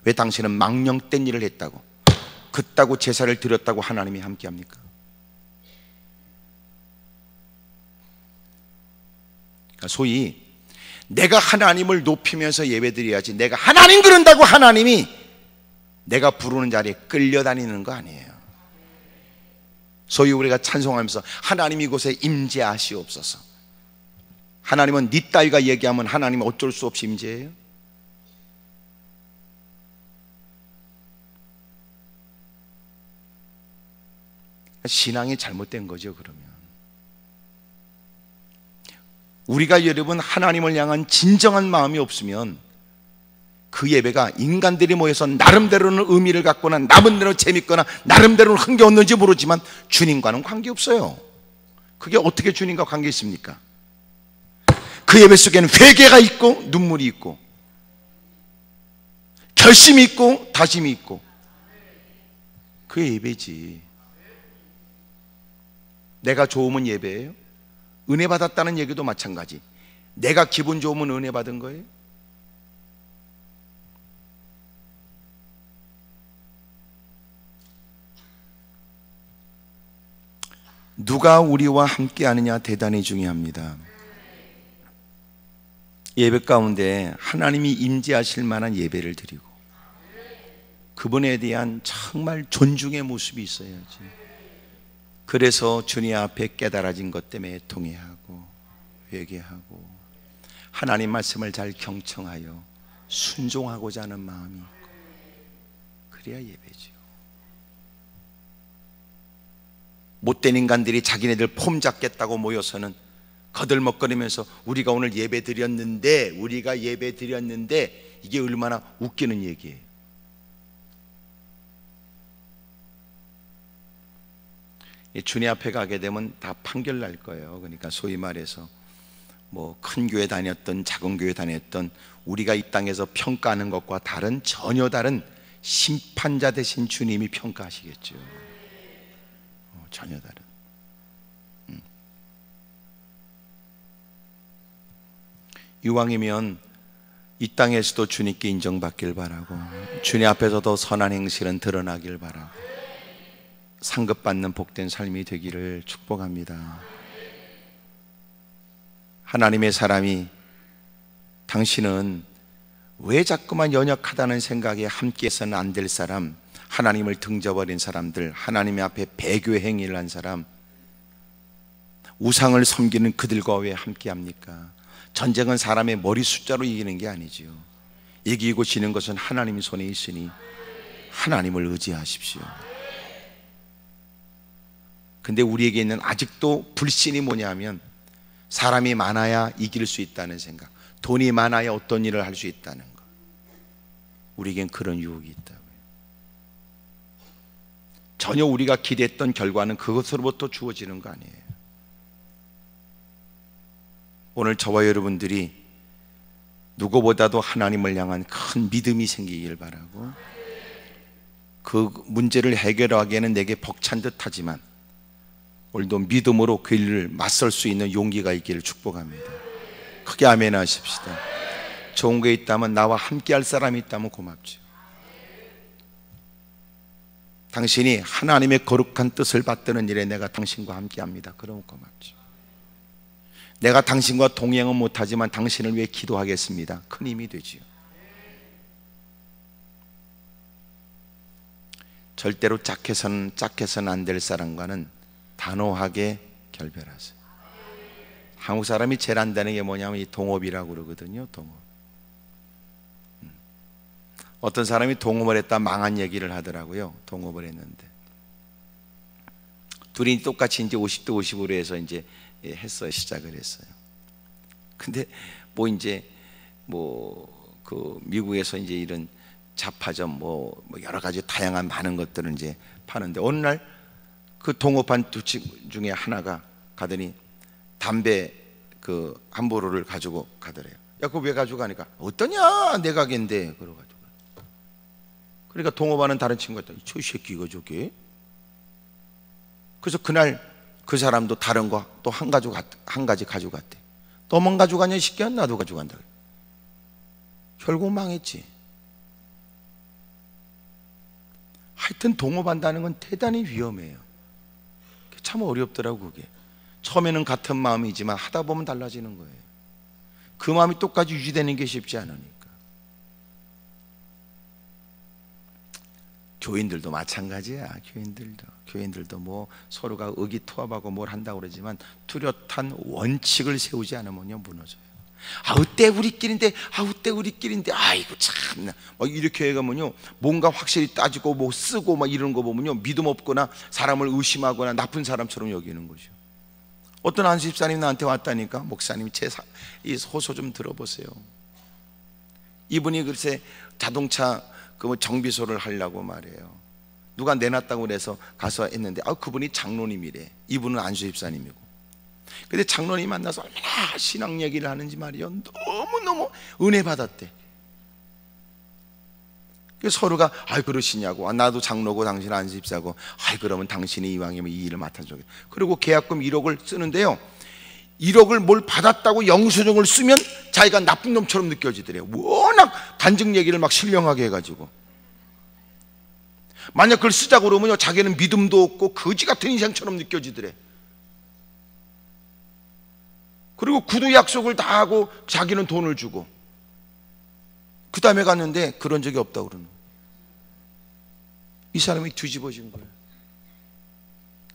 왜 당신은 망령된 일을 했다고, 그따구 제사를 드렸다고 하나님이 함께합니까? 소위 내가 하나님을 높이면서 예배드려야지 내가 하나님 그런다고 하나님이 내가 부르는 자리에 끌려다니는 거 아니에요. 소위 우리가 찬송하면서 하나님 이곳에 임재하시옵소서. 하나님은 네 따위가 얘기하면 하나님은 어쩔 수 없이 임재해요? 신앙이 잘못된 거죠. 그러면 우리가 여러분 하나님을 향한 진정한 마음이 없으면 그 예배가 인간들이 모여서 나름대로는 의미를 갖거나 나름대로 재밌거나 나름대로는 흥겨웠는지 모르지만 주님과는 관계없어요. 그게 어떻게 주님과 관계 있습니까? 그 예배 속에는 회개가 있고 눈물이 있고 결심이 있고 다짐이 있고, 그게 예배지. 내가 좋으면 예배예요? 은혜 받았다는 얘기도 마찬가지. 내가 기분 좋으면 은혜 받은 거예요? 누가 우리와 함께 하느냐 대단히 중요합니다. 예배 가운데 하나님이 임재하실 만한 예배를 드리고 그분에 대한 정말 존중의 모습이 있어야지. 그래서 주님 앞에 깨달아진 것 때문에 통회하고 회개하고 하나님 말씀을 잘 경청하여 순종하고자 하는 마음이 있고, 그래야 예배지요. 못된 인간들이 자기네들 폼 잡겠다고 모여서는 거들먹거리면서 우리가 오늘 예배 드렸는데, 우리가 예배 드렸는데, 이게 얼마나 웃기는 얘기예요. 주님 앞에 가게 되면 다 판결 날 거예요. 그러니까 소위 말해서 뭐 큰 교회 다녔던 작은 교회 다녔던 우리가 이 땅에서 평가하는 것과 다른, 전혀 다른 심판자 되신 주님이 평가하시겠죠. 전혀 다른. 이왕이면 이 땅에서도 주님께 인정받길 바라고, 주님 앞에서도 선한 행실은 드러나길 바라고, 상급받는 복된 삶이 되기를 축복합니다. 하나님의 사람이, 당신은 왜 자꾸만 연약하다는 생각에 함께해서는 안 될 사람, 하나님을 등져버린 사람들, 하나님 앞에 배교의 행위를 한 사람, 우상을 섬기는 그들과 왜 함께합니까? 전쟁은 사람의 머리 숫자로 이기는 게 아니지요. 이기고 지는 것은 하나님의 손에 있으니 하나님을 의지하십시오. 근데 우리에게 있는 아직도 불신이 뭐냐면, 사람이 많아야 이길 수 있다는 생각, 돈이 많아야 어떤 일을 할 수 있다는 것. 우리에겐 그런 유혹이 있다고요. 전혀 우리가 기대했던 결과는 그것으로부터 주어지는 거 아니에요. 오늘 저와 여러분들이 누구보다도 하나님을 향한 큰 믿음이 생기길 바라고, 그 문제를 해결하기에는 내게 벅찬 듯 하지만 오늘도 믿음으로 그 일을 맞설 수 있는 용기가 있기를 축복합니다. 크게 아멘 하십시다. 좋은 게 있다면, 나와 함께 할 사람이 있다면 고맙죠. 당신이 하나님의 거룩한 뜻을 받드는 일에 내가 당신과 함께 합니다. 그러면 고맙죠. 내가 당신과 동행은 못하지만 당신을 위해 기도하겠습니다. 큰 힘이 되지요. 절대로 짝해서는 안 될 사람과는 단호하게 결별하세요. 한국 사람이 제일 안다는 게 뭐냐면 이 동업이라고 그러거든요. 동업. 어떤 사람이 동업을 했다 망한 얘기를 하더라고요. 동업을 했는데 둘이 똑같이 이제 50대 50으로 해서 이제 했어요. 시작을 했어요. 근데 뭐 이제 그 미국에서 이제 이런 잡화점 뭐 여러 가지 다양한 많은 것들을 이제 파는데, 어느 날 그 동업한 두 친구 중에 하나가 가더니 담배 그 한 보루를 가지고 가더래요. 야, 그거 왜 가지고 가니까, 어떠냐, 내 가게인데. 그래가지고, 그러니까 동업하는 다른 친구가 있다. 저 새끼가 저게. 그래서 그날 그 사람도 다른 거 또 한 가지 가져갔대. 너만 가져가냐 이 새끼야? 나도 가져간다. 결국 망했지. 하여튼 동업한다는 건 대단히 위험해요. 참 어렵더라고 그게. 처음에는 같은 마음이지만 하다 보면 달라지는 거예요. 그 마음이 똑같이 유지되는 게 쉽지 않으니까. 교인들도 마찬가지야. 교인들도 뭐 서로가 의기투합하고 뭘 한다고 그러지만 뚜렷한 원칙을 세우지 않으면요 무너져요. 아우때 우리끼리인데, 아이고 참나 막 이렇게 해가면요 뭔가 확실히 따지고 뭐 쓰고 막 이런 거 보면요 믿음 없거나 사람을 의심하거나 나쁜 사람처럼 여기는 거죠. 어떤 안수 집사님이 나한테 왔다니까, 목사님 이 호소 좀 들어보세요. 이분이 글쎄 자동차 그 정비소를 하려고 말해요. 누가 내놨다고 그래서 가서 했는데, 그분이 장로님이래. 이분은 안수 집사님이고. 근데 장로님 만나서 얼마나 신앙 얘기를 하는지 말이요, 너무너무 은혜 받았대. 서로가 그러시냐고, 나도 장로고 당신은 안수 집사고, 그러면 당신이 이왕이면 이 일을 맡아줘. 그리고 계약금 1억을 쓰는데요, 1억을 뭘 받았다고 영수증을 쓰면 자기가 나쁜 놈처럼 느껴지더래요. 워낙 간증 얘기를 막 신령하게 해가지고. 만약 그걸 쓰자고 그러면요 자기는 믿음도 없고 거지 같은 인생처럼 느껴지더래. 그리고 구두 약속을 다 하고 자기는 돈을 주고, 그 다음에 갔는데 그런 적이 없다고 그러는 거예요. 이 사람이 뒤집어진 거예요.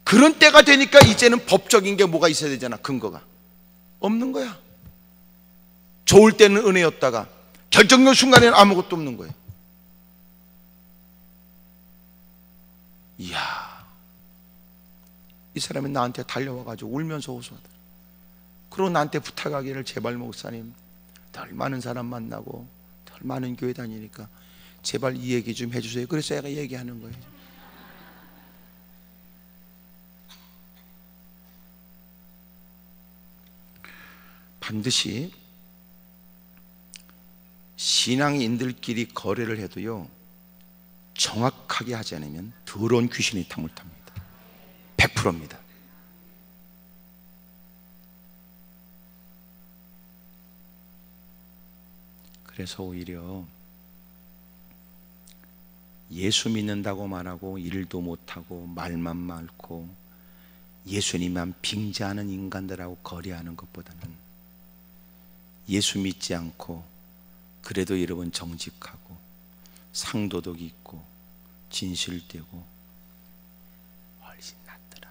그런 때가 되니까 이제는 법적인 게 뭐가 있어야 되잖아. 근거가 없는 거야. 좋을 때는 은혜였다가 결정적 순간에는 아무것도 없는 거예요. 이야, 이 사람이 나한테 달려와가지고 울면서 호소하더라. 그리고 나한테 부탁하기를, 제발 목사님, 덜 많은 사람 만나고 덜 많은 교회 다니니까 제발 이 얘기 좀 해주세요. 그래서 애가 얘기하는 거예요. 반드시 신앙인들끼리 거래를 해도요, 정확하게 하지 않으면 더러운 귀신이 탐을 탑니다. 100%입니다. 그래서 오히려 예수 믿는다고 말하고 일도 못하고 말만 많고 예수님만 빙자하는 인간들하고 거래하는 것보다는 예수 믿지 않고 그래도 여러분 정직하고 상도덕 있고 진실되고 훨씬 낫더라.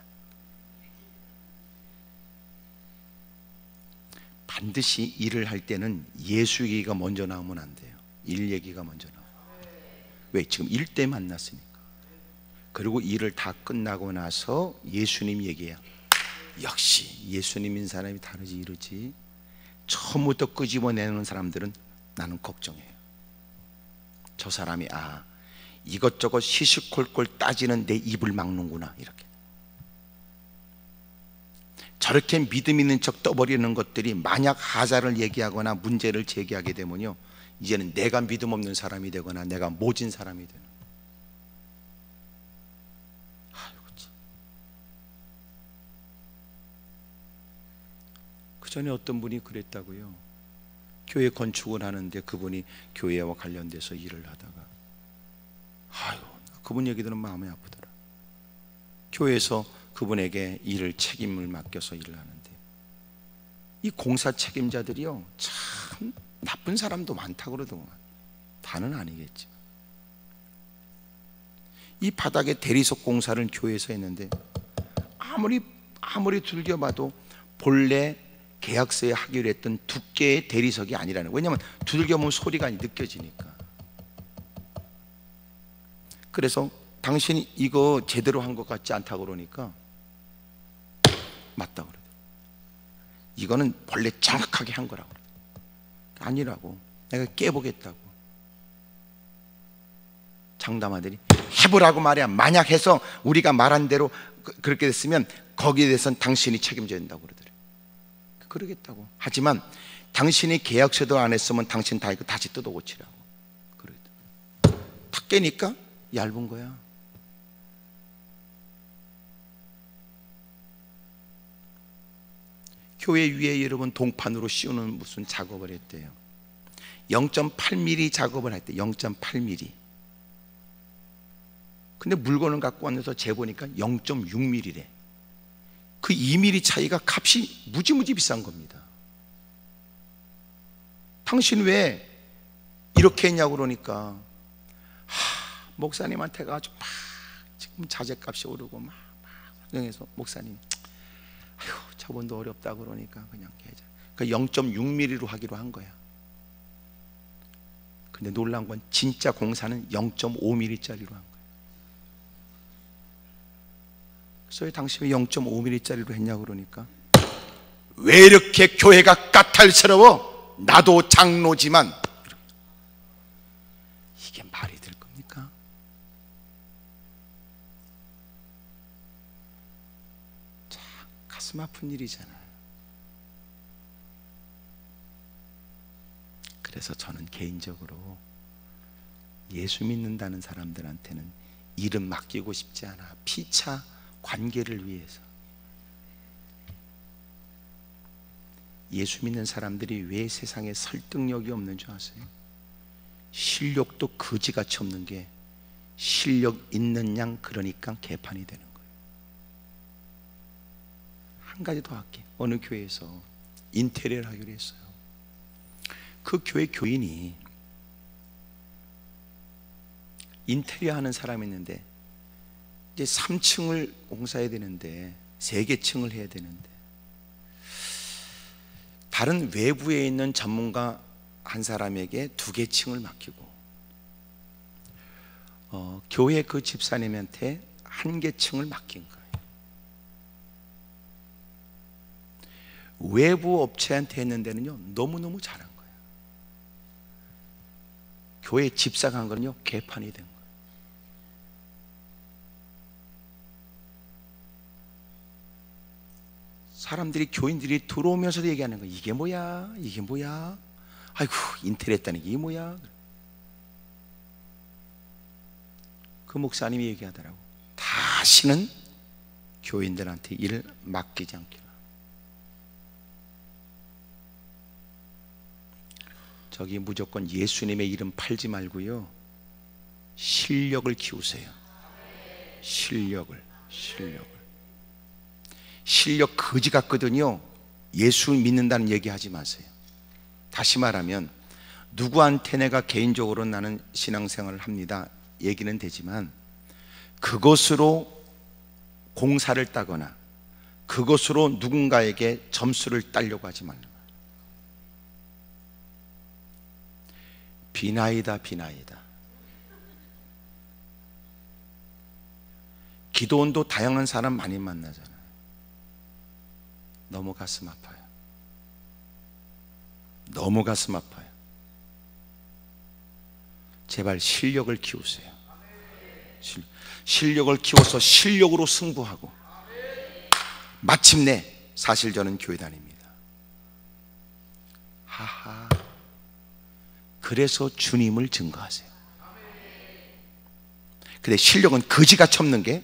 반드시 일을 할 때는 예수 얘기가 먼저 나오면 안 돼요. 일 얘기가 먼저 나와요. 왜? 지금 일 때 만났으니까. 그리고 일을 다 끝나고 나서 예수님 얘기해요. 역시 예수님인 사람이 다르지 이러지. 처음부터 끄집어내는 사람들은 나는 걱정해요. 저 사람이 이것저것 시시콜콜 따지는 내 입을 막는구나, 이렇게. 저렇게 믿음 있는 척 떠버리는 것들이 만약 하자를 얘기하거나 문제를 제기하게 되면요, 이제는 내가 믿음 없는 사람이 되거나 내가 모진 사람이 되는. 그 전에 어떤 분이 그랬다고요. 교회 건축을 하는데 그분이 교회와 관련돼서 일을 하다가 그분 얘기 들으면 마음이 아프더라. 교회에서 그분에게 일을 책임을 맡겨서 일을 하는데 이 공사 책임자들이요, 참 나쁜 사람도 많다고 그러더만. 다는 아니겠지만 이 바닥에 대리석 공사를 교회에서 했는데 아무리 두들겨봐도 본래 계약서에 하기로 했던 두께의 대리석이 아니라는 거예요. 왜냐하면 두들겨보면 소리가 느껴지니까. 그래서 당신이 이거 제대로 한 것 같지 않다고 그러니까 맞다고 그래요. 이거는 본래 정확하게 한 거라고 그래요. 아니라고, 내가 깨보겠다고. 장담하더니 해보라고 말이야. 만약 해서 우리가 말한 대로 그렇게 됐으면 거기에 대해서는 당신이 책임져야 된다고 그러더래요. 그러겠다고. 하지만 당신이 계약서도 안 했으면 당신 다 이거 다시 뜯어 고치라고 그러더래요. 탁 깨니까 얇은 거야. 교회 위에 여러분 동판으로 씌우는 무슨 작업을 했대요. 0.8mm 작업을 했대. 0.8mm. 근데 물건을 갖고 와서 재보니까 0.6mm래. 그 2mm 차이가 값이 무지무지 비싼 겁니다. 당신 왜 이렇게 했냐고 그러니까 목사님한테 가지고 막 지금 자재값이 오르고 막 그래서 목사님 저번도 어렵다 그러니까 그냥 계좌. 그 0.6mm로 하기로 한 거야. 근데 놀란 건 진짜 공사는 0.5mm짜리로 한 거야. 그래서 당신이 0.5mm짜리로 했냐고 그러니까 왜 이렇게 교회가 까탈스러워? 나도 장로지만. 이게 말이 될 겁니까? 참 가슴 아픈 일이잖아요. 그래서 저는 개인적으로 예수 믿는다는 사람들한테는 일은 맡기고 싶지 않아. 피차 관계를 위해서. 예수 믿는 사람들이 왜 세상에 설득력이 없는 줄 아세요? 실력도 거지같이 없는 게 실력 있는 양 그러니까 개판이 되는 거예요. 한 가지 더 할게. 어느 교회에서 인테리어를 하기로 했어요. 그 교회 교인이 인테리어 하는 사람이 있는데 이제 3층을 공사해야 되는데 3개 층을 해야 되는데 다른 외부에 있는 전문가 한 사람에게 2개 층을 맡기고 교회 그 집사님한테 1개 층을 맡긴 거예요. 외부 업체한테 했는 데는요 너무너무 잘한 거예요. 교회 집사가 한 거는요 개판이 된 거예요. 사람들이, 교인들이 들어오면서도 얘기하는 거예요. 이게 뭐야? 이게 뭐야? 아이고, 인테리어 했다는 게 이게 뭐야? 그 목사님이 얘기하더라고. 다시는 교인들한테 일을 맡기지 않기로. 저기 무조건 예수님의 이름 팔지 말고요, 실력을 키우세요. 실력 거지 같거든요. 예수 믿는다는 얘기 하지 마세요. 다시 말하면 누구한테 내가 개인적으로 나는 신앙생활을 합니다 얘기는 되지만 그것으로 공사를 따거나 그것으로 누군가에게 점수를 따려고 하지 말라. 비나이다. 기도원도 다양한 사람 많이 만나잖아요. 너무 가슴 아파요. 너무 가슴 아파요. 제발 실력을 키우세요. 실력을 키워서 실력으로 승부하고 마침내 사실 저는 교회 다닙니다. 하하. 그래서 주님을 증거하세요. 근데 실력은 거지같이 없는 게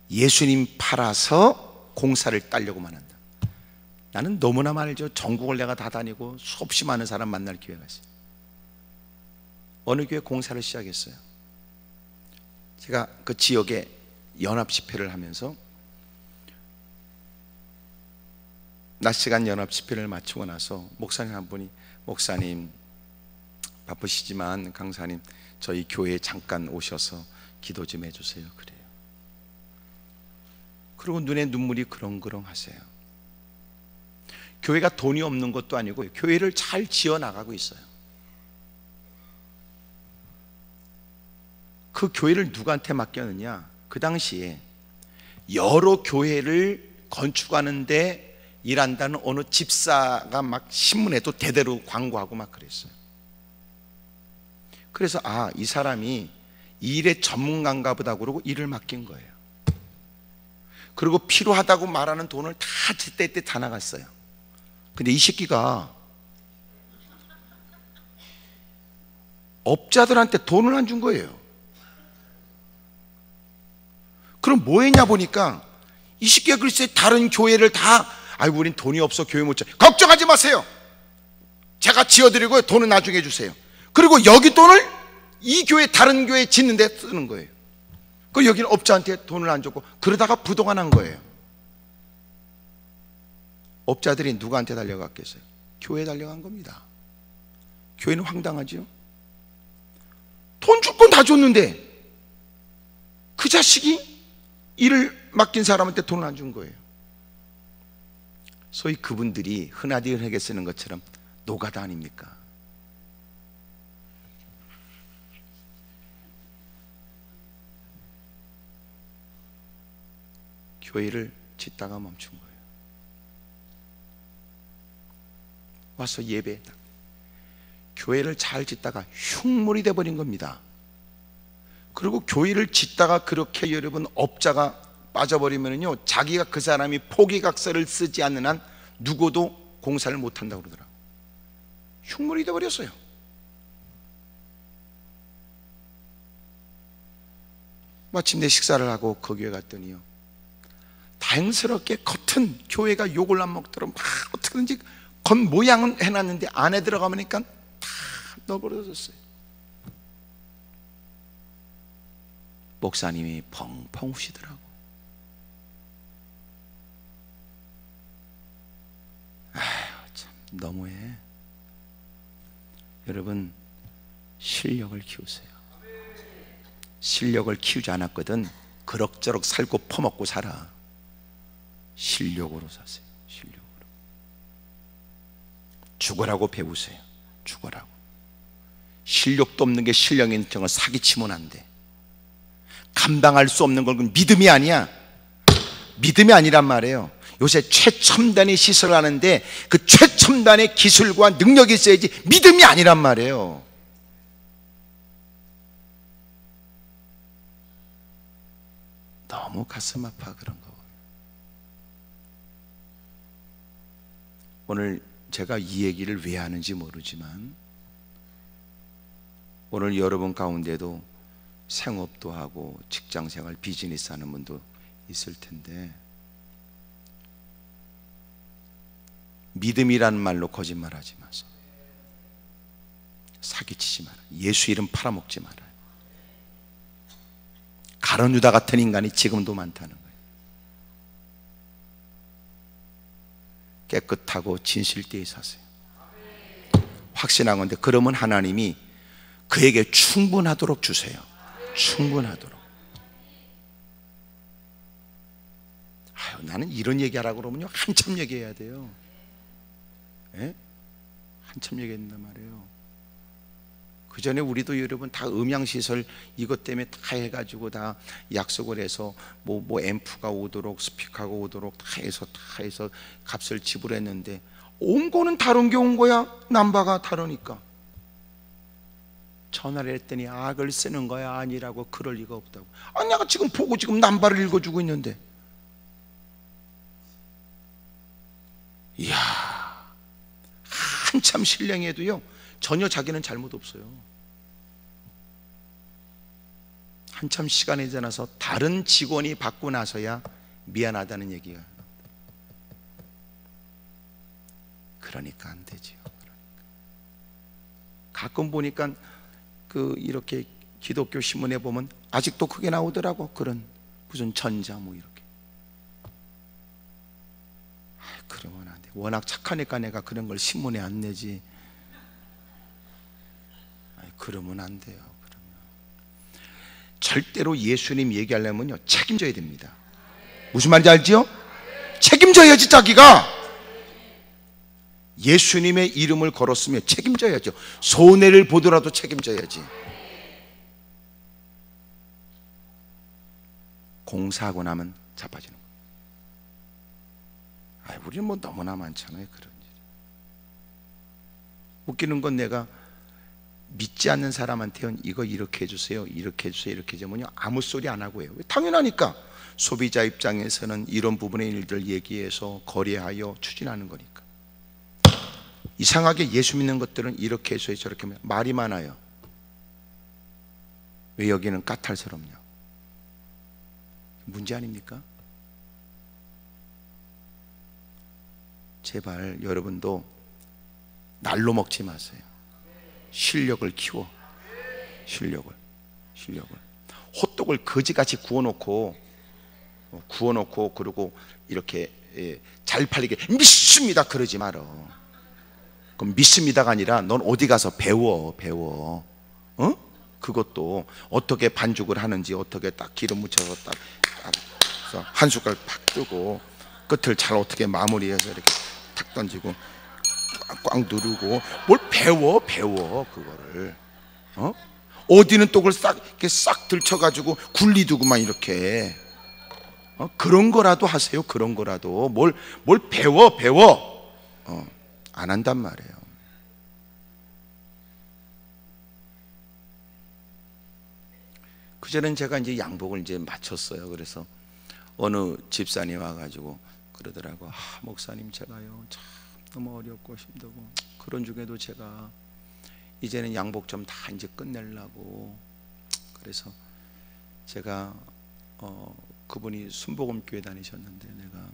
예수님 팔아서 공사를 따려고만 한다. 나는 너무나 말이죠. 전국을 내가 다 다니고 수없이 많은 사람 만날 기회가 있어요. 어느 교회 공사를 시작했어요. 제가 그 지역에 연합 집회를 하면서 낮 시간 연합 집회를 마치고 나서 목사님 한 분이, 목사님 바쁘시지만 강사님 저희 교회에 잠깐 오셔서 기도 좀 해주세요. 그래요. 그리고 눈에 눈물이 그렁그렁 하세요. 교회가 돈이 없는 것도 아니고 교회를 잘 지어 나가고 있어요. 그 교회를 누구한테 맡겼느냐? 그 당시에 여러 교회를 건축하는데 일한다는 어느 집사가 막 신문에도 대대로 광고하고 막 그랬어요. 그래서 이 사람이 이 일의 전문가인가 보다 그러고 일을 맡긴 거예요. 그리고 필요하다고 말하는 돈을 다 제때 다 나갔어요. 근데 이 새끼가 업자들한테 돈을 안 준 거예요. 그럼 뭐 했냐 보니까 이 새끼가 글쎄 다른 교회를 다, 아이고 우린 돈이 없어 교회 못 지어. 걱정하지 마세요. 제가 지어드리고 돈은 나중에 주세요. 그리고 여기 돈을 이 교회 다른 교회 짓는 데 쓰는 거예요. 그 여기는 업자한테 돈을 안 줬고 그러다가 부도가 난 거예요. 업자들이 누구한테 달려갔겠어요? 교회에 달려간 겁니다. 교회는 황당하죠. 돈 줄 건 다 줬는데 그 자식이 일을 맡긴 사람한테 돈을 안 준 거예요. 소위 그분들이 흔하게 쓰는 것처럼 노가다 아닙니까? 교회를 짓다가 멈춘 거예요. 와서 예배했다. 교회를 잘 짓다가 흉물이 돼버린 겁니다. 그리고 교회를 짓다가 그렇게 여러분 업자가 빠져버리면요, 자기가 그 사람이 포기각서를 쓰지 않는 한 누구도 공사를 못한다고 그러더라고요. 흉물이 돼버렸어요. 마침내 식사를 하고 그 교회 갔더니요, 다행스럽게 겉은 교회가 욕을 안 먹도록 막 어떻게든지 겉 모양은 해놨는데 안에 들어가보니까 다 넣어버려졌어요. 목사님이 펑펑 우시더라고. 아휴, 너무해. 여러분, 실력을 키우세요. 실력을 키우지 않았거든 그럭저럭 살고 퍼먹고 살아. 실력으로 사세요. 실력으로. 죽으라고 배우세요. 죽으라고. 실력도 없는 게 실력인 척을 사기치면 안 돼. 감당할 수 없는 건 믿음이 아니야. 믿음이 아니란 말이에요. 요새 최첨단의 시설을 하는데 그 최첨단의 기술과 능력이 있어야지 믿음이 아니란 말이에요. 너무 가슴 아파 그런 거. 오늘 제가 이 얘기를 왜 하는지 모르지만 오늘 여러분 가운데도 생업도 하고 직장생활 비즈니스 하는 분도 있을 텐데 믿음이라는 말로 거짓말하지 마세요. 사기치지 마라. 예수 이름 팔아먹지 마라. 가룟 유다 같은 인간이 지금도 많다는 거예요. 깨끗하고 진실되이 사세요. 확신한 건데 그러면 하나님이 그에게 충분하도록 주세요. 충분하도록. 아유, 나는 이런 얘기하라고 그러면요 한참 얘기해야 돼요. 예? 한참 얘기해야 된단 말이에요. 그 전에 우리도 여러분 다 음향시설 이것 때문에 다 해가지고 다 약속을 해서 뭐 앰프가 오도록 스피커가 오도록 다 해서 값을 지불했는데 온 거는 다른 게 온 거야. 남바가 다르니까. 전화를 했더니 악을 쓰는 거야. 아니라고. 그럴 리가 없다고. 아니 내가 지금 보고 지금 남바를 읽어주고 있는데. 이야, 한참 신령해도요 전혀 자기는 잘못 없어요. 한참 시간이 지나서 다른 직원이 받고 나서야 미안하다는 얘기가. 그러니까 안 되지요. 그러니까. 가끔 보니까 이렇게 기독교 신문에 보면 아직도 그게 나오더라고. 그런 무슨 전자 뭐 이렇게. 그러면 안 돼. 워낙 착하니까 내가 그런 걸 신문에 안 내지. 그러면 안 돼요. 그러면 절대로 예수님 얘기하려면요 책임져야 됩니다. 무슨 말인지 알지요? 책임져야지. 자기가 예수님의 이름을 걸었으면 책임져야죠. 손해를 보더라도 책임져야지. 공사하고 나면 자빠지는 거예요. 우리는 뭐 너무나 많잖아요 그런 일. 웃기는 건 내가 믿지 않는 사람한테는 이거 이렇게 해주세요, 이렇게 해주세요, 이렇게 해주면요 아무 소리 안 하고 해요. 당연하니까. 소비자 입장에서는 이런 부분의 일들 얘기해서 거래하여 추진하는 거니까. 이상하게 예수 믿는 것들은 이렇게 해서 저렇게 하면 말이 많아요. 왜 여기는 까탈스럽냐? 문제 아닙니까? 제발 여러분도 날로 먹지 마세요. 실력을 키워. 실력을. 호떡을 거지같이 구워놓고 그리고 이렇게 잘 팔리게 믿습니다 그러지 말어. 그럼 믿습니다가 아니라 넌 어디 가서 배워. 그것도 어떻게 반죽을 하는지, 어떻게 딱 기름 묻혀서 딱 한 숟갈 팍 뜨고 끝을 잘 어떻게 마무리해서 이렇게 탁 던지고 꽉 누르고 뭘 배워 그거를. 어디는 똑을 싹 들쳐가지고 굴리두고만 이렇게. 그런 거라도 하세요. 그런 거라도 뭘 배워. 안 한단 말이에요. 그전엔 제가 이제 양복을 이제 마쳤어요. 그래서 어느 집사님 와가지고 그러더라고. 목사님 제가요 참 너무 어렵고 힘들고 그런 중에도 제가 이제는 양복 좀 다 이제 끝내려고. 그래서 제가 그분이 순복음교회 다니셨는데 내가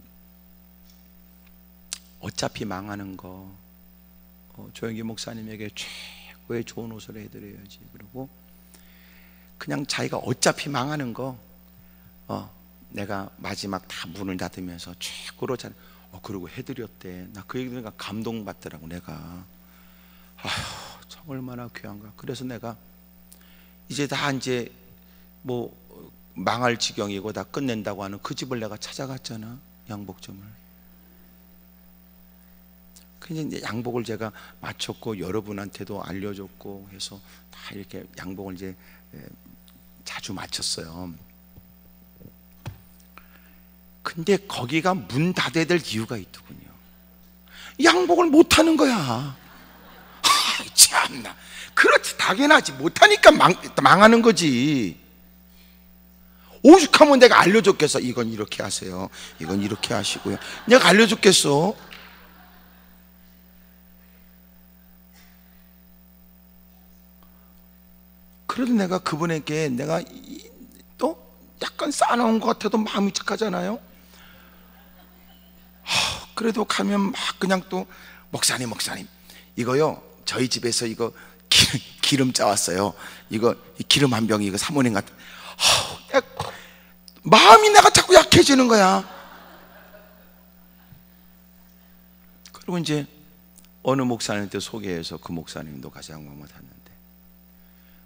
어차피 망하는 거 조영기 목사님에게 최고의 좋은 옷을 해드려야지. 그리고 그냥 자기가 어차피 망하는 거 내가 마지막 다 문을 닫으면서 최고로 잘 그러고 해드렸대. 나 그 얘기 들으니까 감동받더라고. 내가 아휴 참 얼마나 귀한가. 그래서 내가 이제 다 이제 뭐 망할 지경이고 다 끝낸다고 하는 그 집을 내가 찾아갔잖아. 양복점을. 그냥 이제 양복을 제가 맞췄고 여러분한테도 알려줬고 해서 다 이렇게 양복을 이제 자주 맞췄어요. 근데 거기가 문 닫아야 될 이유가 있더군요. 양복을 못하는 거야. 참나. 그렇지, 당연하지. 못하니까 망하는 거지. 오죽하면 내가 알려줬겠어. 이건 이렇게 하세요, 이건 이렇게 하시고요. 내가 알려줬겠어? 그래도 내가 그분에게 내가 또 약간 쌓아놓은 것 같아도 마음이 착하잖아요. 그래도 가면 막 그냥 또 목사님 이거요 저희 집에서 이거 기름 짜왔어요. 이거 기름 한 병 이거 사모님 같은. 마음이 내가 자꾸 약해지는 거야. 그리고 이제 어느 목사님한테 소개해서 그 목사님도 가서 양복을 샀는데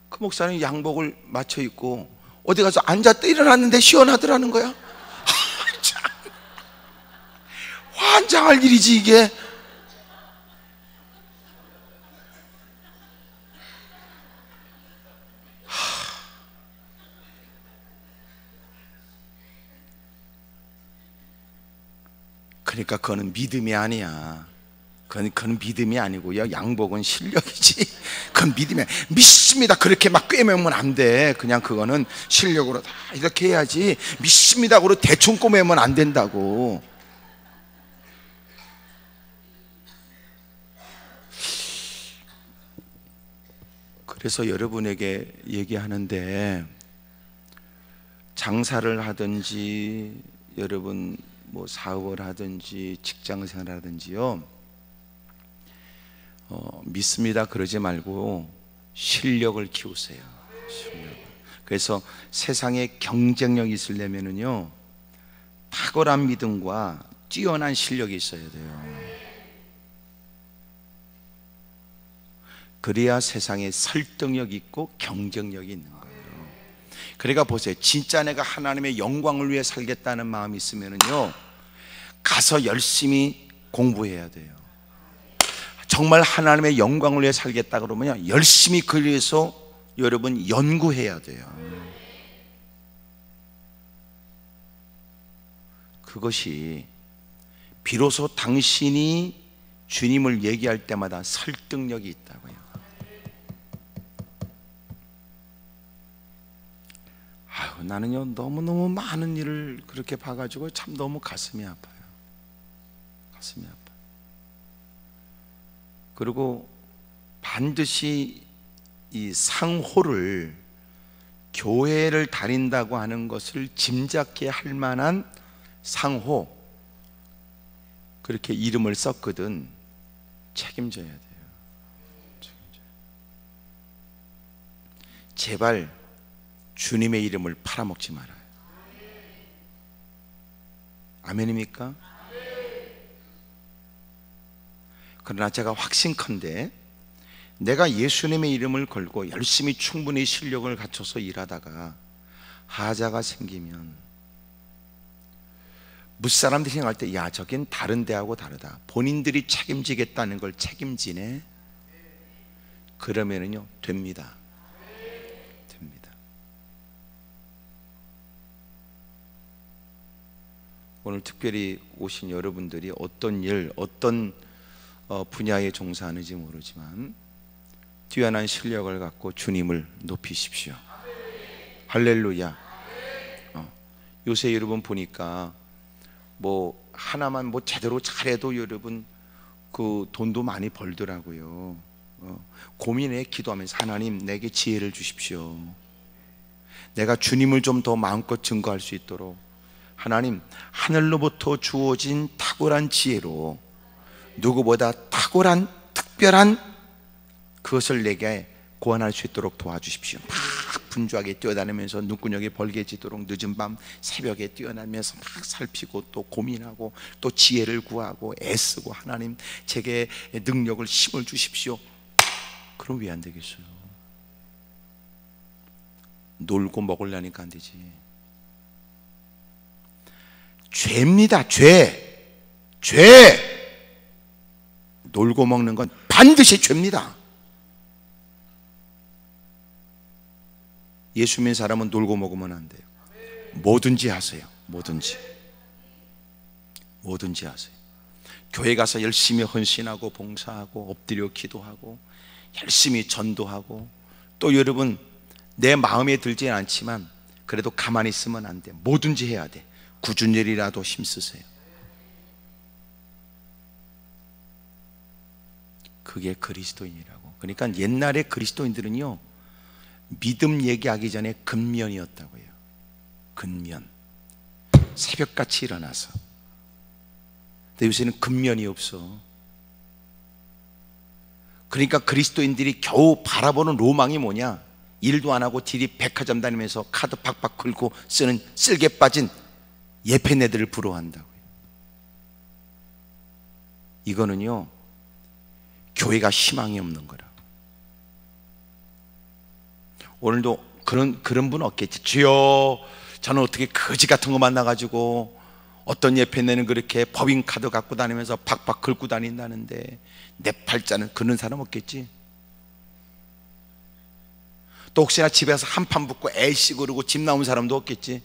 그 목사님 양복을 맞춰 입고 어디 가서 앉았다 일어났는데 시원하더라는 거야. 참 환장할 일이지 이게. 그러니까 그거는 믿음이 아니야. 그건 믿음이 아니고요. 양복은 실력이지. 그건 믿음이 아니야. 믿습니다 그렇게 막 꿰매면 안 돼. 그냥 그거는 실력으로 다 이렇게 해야지. 믿습니다 그러고 대충 꼬매면 안 된다고. 그래서 여러분에게 얘기하는데, 장사를 하든지 여러분 뭐 사업을 하든지 직장생활을 하든지요, 믿습니다 그러지 말고 실력을 키우세요. 실력. 그래서 세상에 경쟁력이 있으려면은요 탁월한 믿음과 뛰어난 실력이 있어야 돼요. 그래야 세상에 설득력 있고 경쟁력이 있는 거예요. 그러니까 보세요. 진짜 내가 하나님의 영광을 위해 살겠다는 마음이 있으면은요 가서 열심히 공부해야 돼요. 정말 하나님의 영광을 위해 살겠다 그러면요 열심히 그를 위해서 여러분 연구해야 돼요. 그것이 비로소 당신이 주님을 얘기할 때마다 설득력이 있다고요. 아유, 나는요 너무너무 많은 일을 그렇게 봐가지고 참 너무 가슴이 아파요. 가슴이 아파. 그리고 반드시 이 상호를, 교회를 다닌다고 하는 것을 짐작케 할 만한 상호, 그렇게 이름을 썼거든. 책임져야 돼요. 책임져야. 제발 주님의 이름을 팔아먹지 말아요. 아멘입니까? 그러나 제가 확신컨대 내가 예수님의 이름을 걸고 열심히 충분히 실력을 갖춰서 일하다가 하자가 생기면 무사람들이 생각할 때, 야 저긴 다른 데하고 다르다, 본인들이 책임지겠다는 걸 책임지네, 그러면은요 됩니다. 됩니다. 오늘 특별히 오신 여러분들이 어떤 일, 어떤 분야에 종사하는지 모르지만 뛰어난 실력을 갖고 주님을 높이십시오. 할렐루야. 요새 여러분 보니까 뭐 하나만 뭐 제대로 잘해도 여러분 그 돈도 많이 벌더라고요. 고민해 기도하면서 하나님 내게 지혜를 주십시오. 내가 주님을 좀 더 마음껏 증거할 수 있도록 하나님 하늘로부터 주어진 탁월한 지혜로 누구보다 탁월한 특별한 그것을 내게 고안할 수 있도록 도와주십시오. 막 분주하게 뛰어다니면서 눈구녕이 벌게지도록 늦은 밤 새벽에 뛰어나면서 막 살피고 또 고민하고 또 지혜를 구하고 애쓰고 하나님 제게 능력을 힘을 주십시오. 그럼 왜 안 되겠어요? 놀고 먹으려니까 안 되지. 죄입니다. 죄. 놀고 먹는 건 반드시 죄입니다. 예수 믿는 사람은 놀고 먹으면 안 돼요. 뭐든지 하세요. 뭐든지 하세요. 교회 가서 열심히 헌신하고 봉사하고 엎드려 기도하고 열심히 전도하고 또 여러분 내 마음에 들지는 않지만 그래도 가만히 있으면 안 돼. 뭐든지 해야 돼. 굳은 일이라도 힘쓰세요. 그게 그리스도인이라고. 그러니까 옛날에 그리스도인들은요 믿음 얘기하기 전에 근면이었다고 해요. 근면. 새벽같이 일어나서. 근데 요새는 근면이 없어. 그러니까 그리스도인들이 겨우 바라보는 로망이 뭐냐? 일도 안 하고 딜이 백화점 다니면서 카드 박박 긁고 쓰는 쓸개 빠진 예패네들을 부러워한다고요. 이거는요 교회가 희망이 없는 거라. 오늘도 그런 분 없겠지. 주여 저는 어떻게 거지 같은 거 만나가지고 어떤 예패네는 그렇게 법인카드 갖고 다니면서 박박 긁고 다닌다는데 내 팔자는 그런 사람 없겠지. 또 혹시나 집에서 한판 붙고 애씨 그러고 집 나온 사람도 없겠지.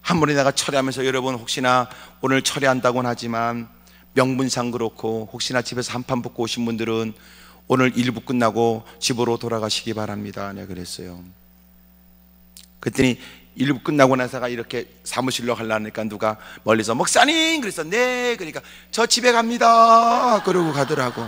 한 번에 내가 철회하면서 여러분 혹시나 오늘 철회한다고는 하지만 명분상 그렇고 혹시나 집에서 한판 붙고 오신 분들은 오늘 일부 끝나고 집으로 돌아가시기 바랍니다. 내가 그랬어요. 그랬더니 일부 끝나고 나서가 이렇게 사무실로 가려니까 누가 멀리서 목사님 그래서 네 그러니까 저 집에 갑니다 그러고 가더라고.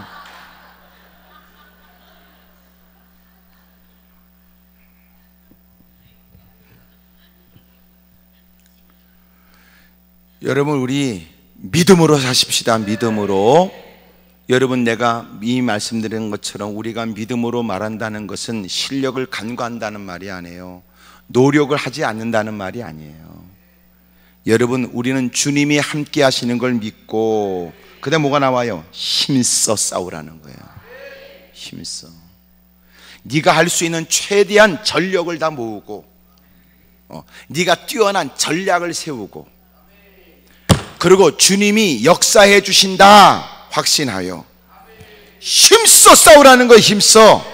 여러분 우리 믿음으로 사십시다. 믿음으로. 여러분 내가 이 말씀드린 것처럼 우리가 믿음으로 말한다는 것은 실력을 간과한다는 말이 아니에요. 노력을 하지 않는다는 말이 아니에요. 여러분 우리는 주님이 함께 하시는 걸 믿고 그 다음에 뭐가 나와요? 힘써 싸우라는 거예요. 힘써. 네가 할 수 있는 최대한 전력을 다 모으고 네가 뛰어난 전략을 세우고 그리고 주님이 역사해 주신다 확신하여 힘써 싸우라는 거예요. 힘써.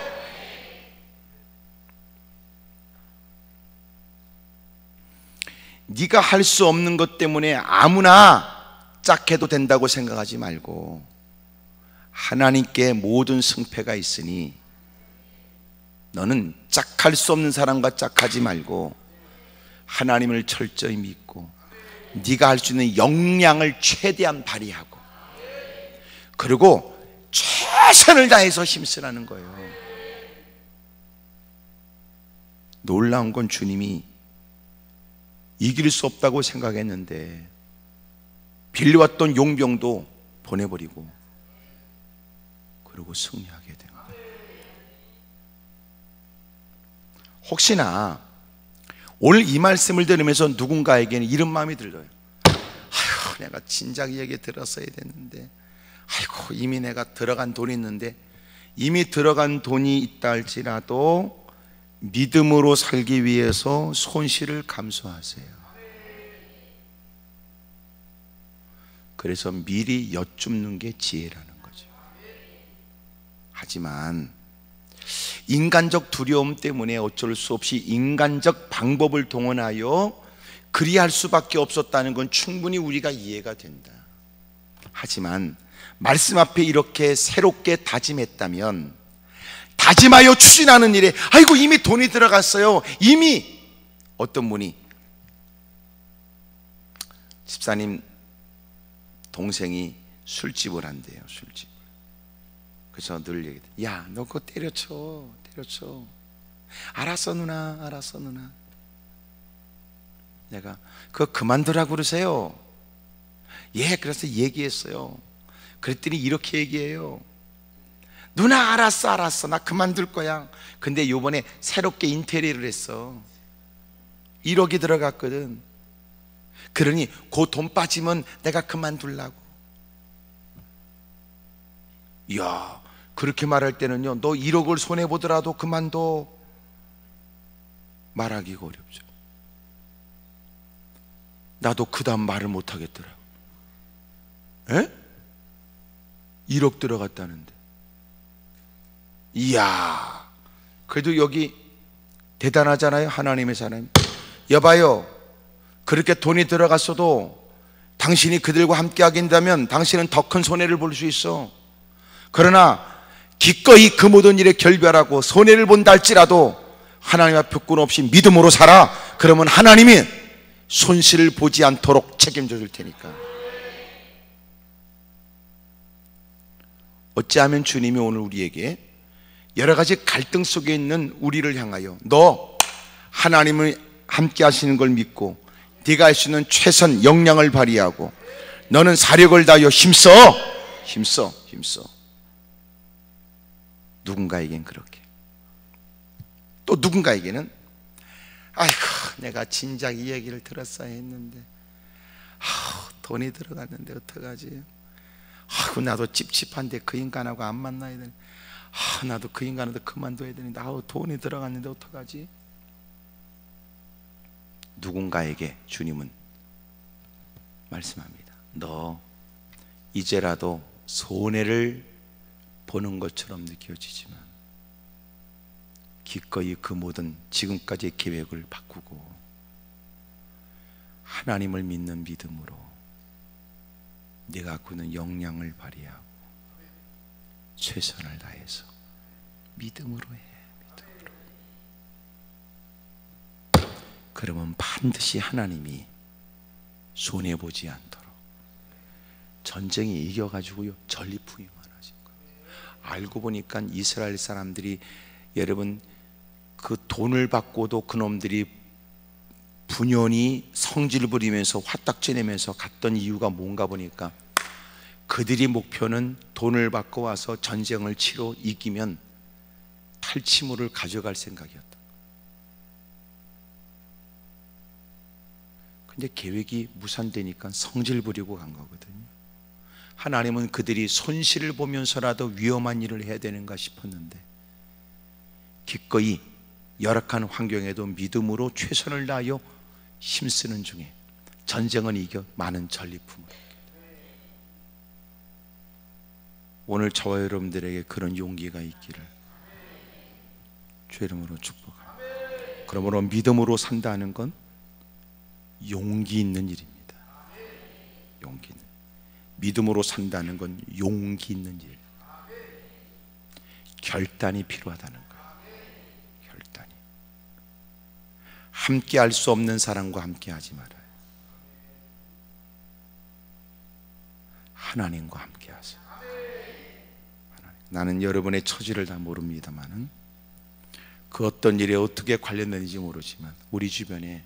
네가 할 수 없는 것 때문에 아무나 짝해도 된다고 생각하지 말고 하나님께 모든 승패가 있으니 너는 짝할 수 없는 사람과 짝하지 말고 하나님을 철저히 믿고 네가 할 수 있는 역량을 최대한 발휘하고 그리고 최선을 다해서 힘쓰라는 거예요. 놀라운 건 주님이 이길 수 없다고 생각했는데 빌려왔던 용병도 보내버리고 그리고 승리하게 된 거예요. 혹시나 오늘 이 말씀을 들으면서 누군가에게는 이런 마음이 들어요. 아휴 내가 진작 얘기 들었어야 됐는데 아이고 이미 내가 들어간 돈이 있는데 이미 들어간 돈이 있다 할지라도 믿음으로 살기 위해서 손실을 감수하세요. 그래서 미리 여쭙는 게 지혜라는 거죠. 하지만 인간적 두려움 때문에 어쩔 수 없이 인간적 방법을 동원하여 그리할 수밖에 없었다는 건 충분히 우리가 이해가 된다. 하지만 말씀 앞에 이렇게 새롭게 다짐했다면 다짐하여 추진하는 일에 아이고 이미 돈이 들어갔어요. 이미 어떤 분이 집사님 동생이 술집을 한대요. 술집. 그래서 늘 얘기해. 야, 너 그거 때려쳐. 알았어 누나, 알았어 누나. 내가 그거 그만두라고 그러세요. 예, 그래서 얘기했어요. 그랬더니 이렇게 얘기해요. 누나 알았어 나 그만둘 거야. 근데 요번에 새롭게 인테리어를 했어. 1억이 들어갔거든. 그러니 그 돈 빠지면 내가 그만둘라고. 이야, 그렇게 말할 때는요, 너 1억을 손해보더라도 그만둬, 말하기가 어렵죠. 나도 그 다음 말을 못하겠더라. 에? 1억 들어갔다는데. 이야, 그래도 여기 대단하잖아요, 하나님의 사람. 여봐요, 그렇게 돈이 들어갔어도 당신이 그들과 함께 하긴다면 당신은 더 큰 손해를 볼 수 있어. 그러나 기꺼이 그 모든 일에 결별하고 손해를 본다 할지라도 하나님 앞에 끊임없이 믿음으로 살아. 그러면 하나님이 손실을 보지 않도록 책임져 줄 테니까. 어찌하면 주님이 오늘 우리에게 여러 가지 갈등 속에 있는 우리를 향하여, 너 하나님을 함께 하시는 걸 믿고 네가 할 수 있는 최선 역량을 발휘하고 너는 사력을 다하여 힘써. 누군가에겐 그렇게, 또 누군가에게는 아이고 내가 진작 이 얘기를 들었어야 했는데, 돈이 들어갔는데 어떡하지? 아이고 나도 찝찝한데 그 인간하고 안 만나야 되는데, 나도 그 인간한테 그만둬야 되는데, 돈이 들어갔는데 어떡하지? 누군가에게 주님은 말씀합니다. 너 이제라도 손해를 보는 것처럼 느껴지지만 기꺼이 그 모든 지금까지의 계획을 바꾸고 하나님을 믿는 믿음으로 네가 갖고 있는 역량을 발휘하고 최선을 다해서 믿음으로 해. 그러면 반드시 하나님이 손해보지 않도록 전쟁이 이겨가지고요 전리품이만 하신 거예요. 알고 보니까 이스라엘 사람들이, 여러분, 그 돈을 받고도 그놈들이 분연히 성질 부리면서 화딱지 내면서 갔던 이유가 뭔가 보니까 그들이 목표는 돈을 받고 와서 전쟁을 치러 이기면 탈취물을 가져갈 생각이었다. 근데 계획이 무산되니까 성질 부리고 간 거거든요. 하나님은 그들이 손실을 보면서라도 위험한 일을 해야 되는가 싶었는데 기꺼이 열악한 환경에도 믿음으로 최선을 다하여 힘쓰는 중에 전쟁은 이겨 많은 전리품을. 오늘 저와 여러분들에게 그런 용기가 있기를 주 이름으로 축복합니다. 그러므로 믿음으로 산다는 건 용기 있는 일입니다. 용기 있는, 믿음으로 산다는 건 용기 있는 일, 결단이 필요하다는 거예요. 결단이. 함께 할 수 없는 사람과 함께 하지 말아요. 하나님과 함께 하세요. 하나님. 나는 여러분의 처지를 다 모릅니다만은 그 어떤 일에 어떻게 관련되는지 모르지만 우리 주변에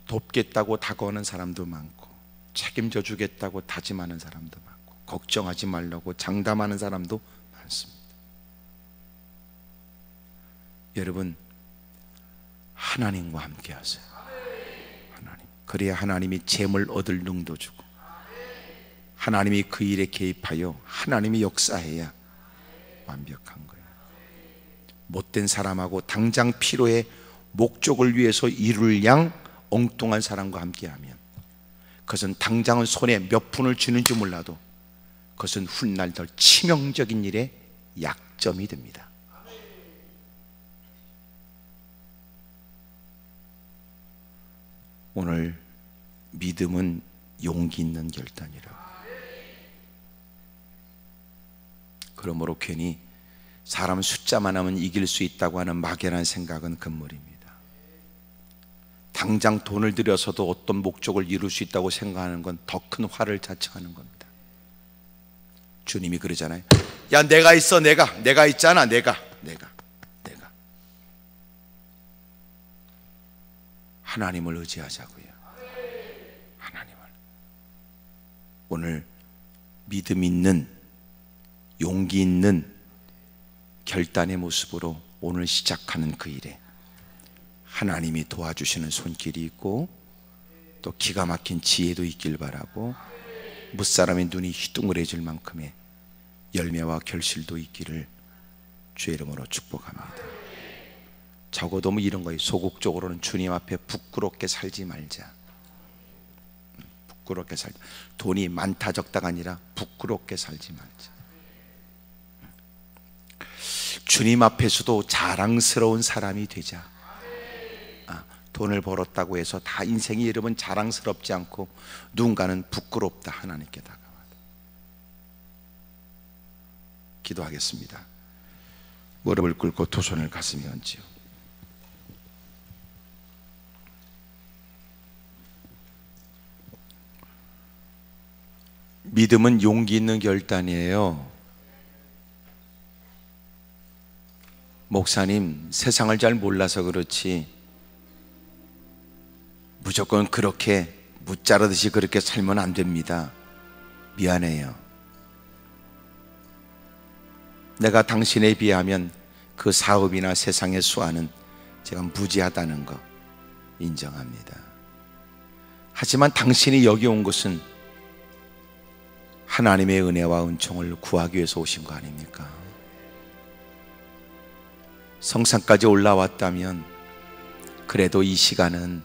돕겠다고 다가오는 사람도 많고 책임져 주겠다고 다짐하는 사람도 많고 걱정하지 말라고 장담하는 사람도 많습니다. 여러분, 하나님과 함께 하세요. 하나님. 그래야 하나님이 재물 얻을 능도 주고 하나님이 그 일에 개입하여 하나님이 역사해야 완벽한 거예요. 못된 사람하고 당장 필요해 목적을 위해서 이룰 양 엉뚱한 사람과 함께하면 그것은 당장은 손에 몇 푼을 쥐는지 몰라도 그것은 훗날 더 치명적인 일의 약점이 됩니다. 오늘 믿음은 용기 있는 결단이라고. 그러므로 괜히 사람 숫자만 하면 이길 수 있다고 하는 막연한 생각은 금물입니다. 당장 돈을 들여서도 어떤 목적을 이룰 수 있다고 생각하는 건 더 큰 화를 자청하는 겁니다. 주님이 그러잖아요. 야, 내가 있어. 내가 있잖아. 내가 하나님을 의지하자고요. 하나님을. 오늘 믿음 있는 용기 있는 결단의 모습으로 오늘 시작하는 그 일에 하나님이 도와주시는 손길이 있고 또 기가 막힌 지혜도 있길 바라고, 무사람의 눈이 휘둥그레질 만큼의 열매와 결실도 있기를 주의 이름으로 축복합니다. 적어도 뭐 이런 거예요. 소극적으로는 주님 앞에 부끄럽게 살지 말자. 부끄럽게 살자. 돈이 많다 적다가 아니라 부끄럽게 살지 말자. 주님 앞에서도 자랑스러운 사람이 되자. 돈을 벌었다고 해서 다 인생의 여러분 자랑스럽지 않고 누군가는 부끄럽다 하나님께 다가와라. 기도하겠습니다. 무릎을 꿇고 두 손을 가슴에 얹지요. 믿음은 용기 있는 결단이에요. 목사님, 세상을 잘 몰라서 그렇지 무조건 그렇게 무자르듯이 그렇게 살면 안 됩니다. 미안해요. 내가 당신에 비하면 그 사업이나 세상의 수완은 제가 무지하다는 거 인정합니다. 하지만 당신이 여기 온 것은 하나님의 은혜와 은총을 구하기 위해서 오신 거 아닙니까? 성산까지 올라왔다면 그래도 이 시간은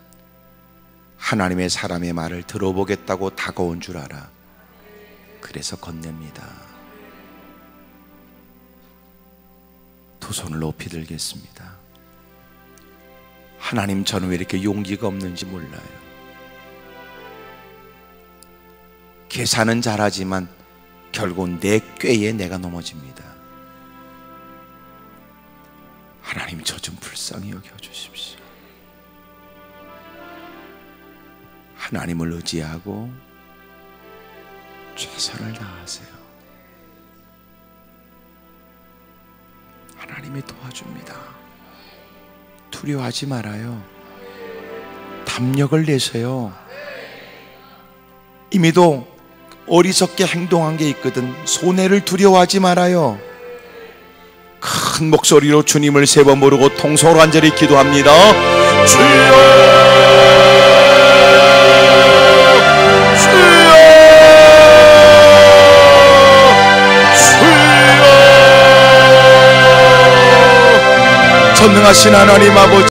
하나님의 사람의 말을 들어보겠다고 다가온 줄 알아. 그래서 건넵니다. 두 손을 높이 들겠습니다. 하나님, 저는 왜 이렇게 용기가 없는지 몰라요. 계산은 잘하지만 결국 내 꾀에 내가 넘어집니다. 하나님, 저 좀 불쌍히 여겨주십시오. 하나님을 의지하고 최선을 다하세요. 하나님이 도와줍니다. 두려워하지 말아요. 담력을 내세요. 이미도 어리석게 행동한 게 있거든. 손해를 두려워하지 말아요. 큰 목소리로 주님을 세 번 부르고 통성으로 간절히 기도합니다. 주여, 전능하신 하나님 아버지,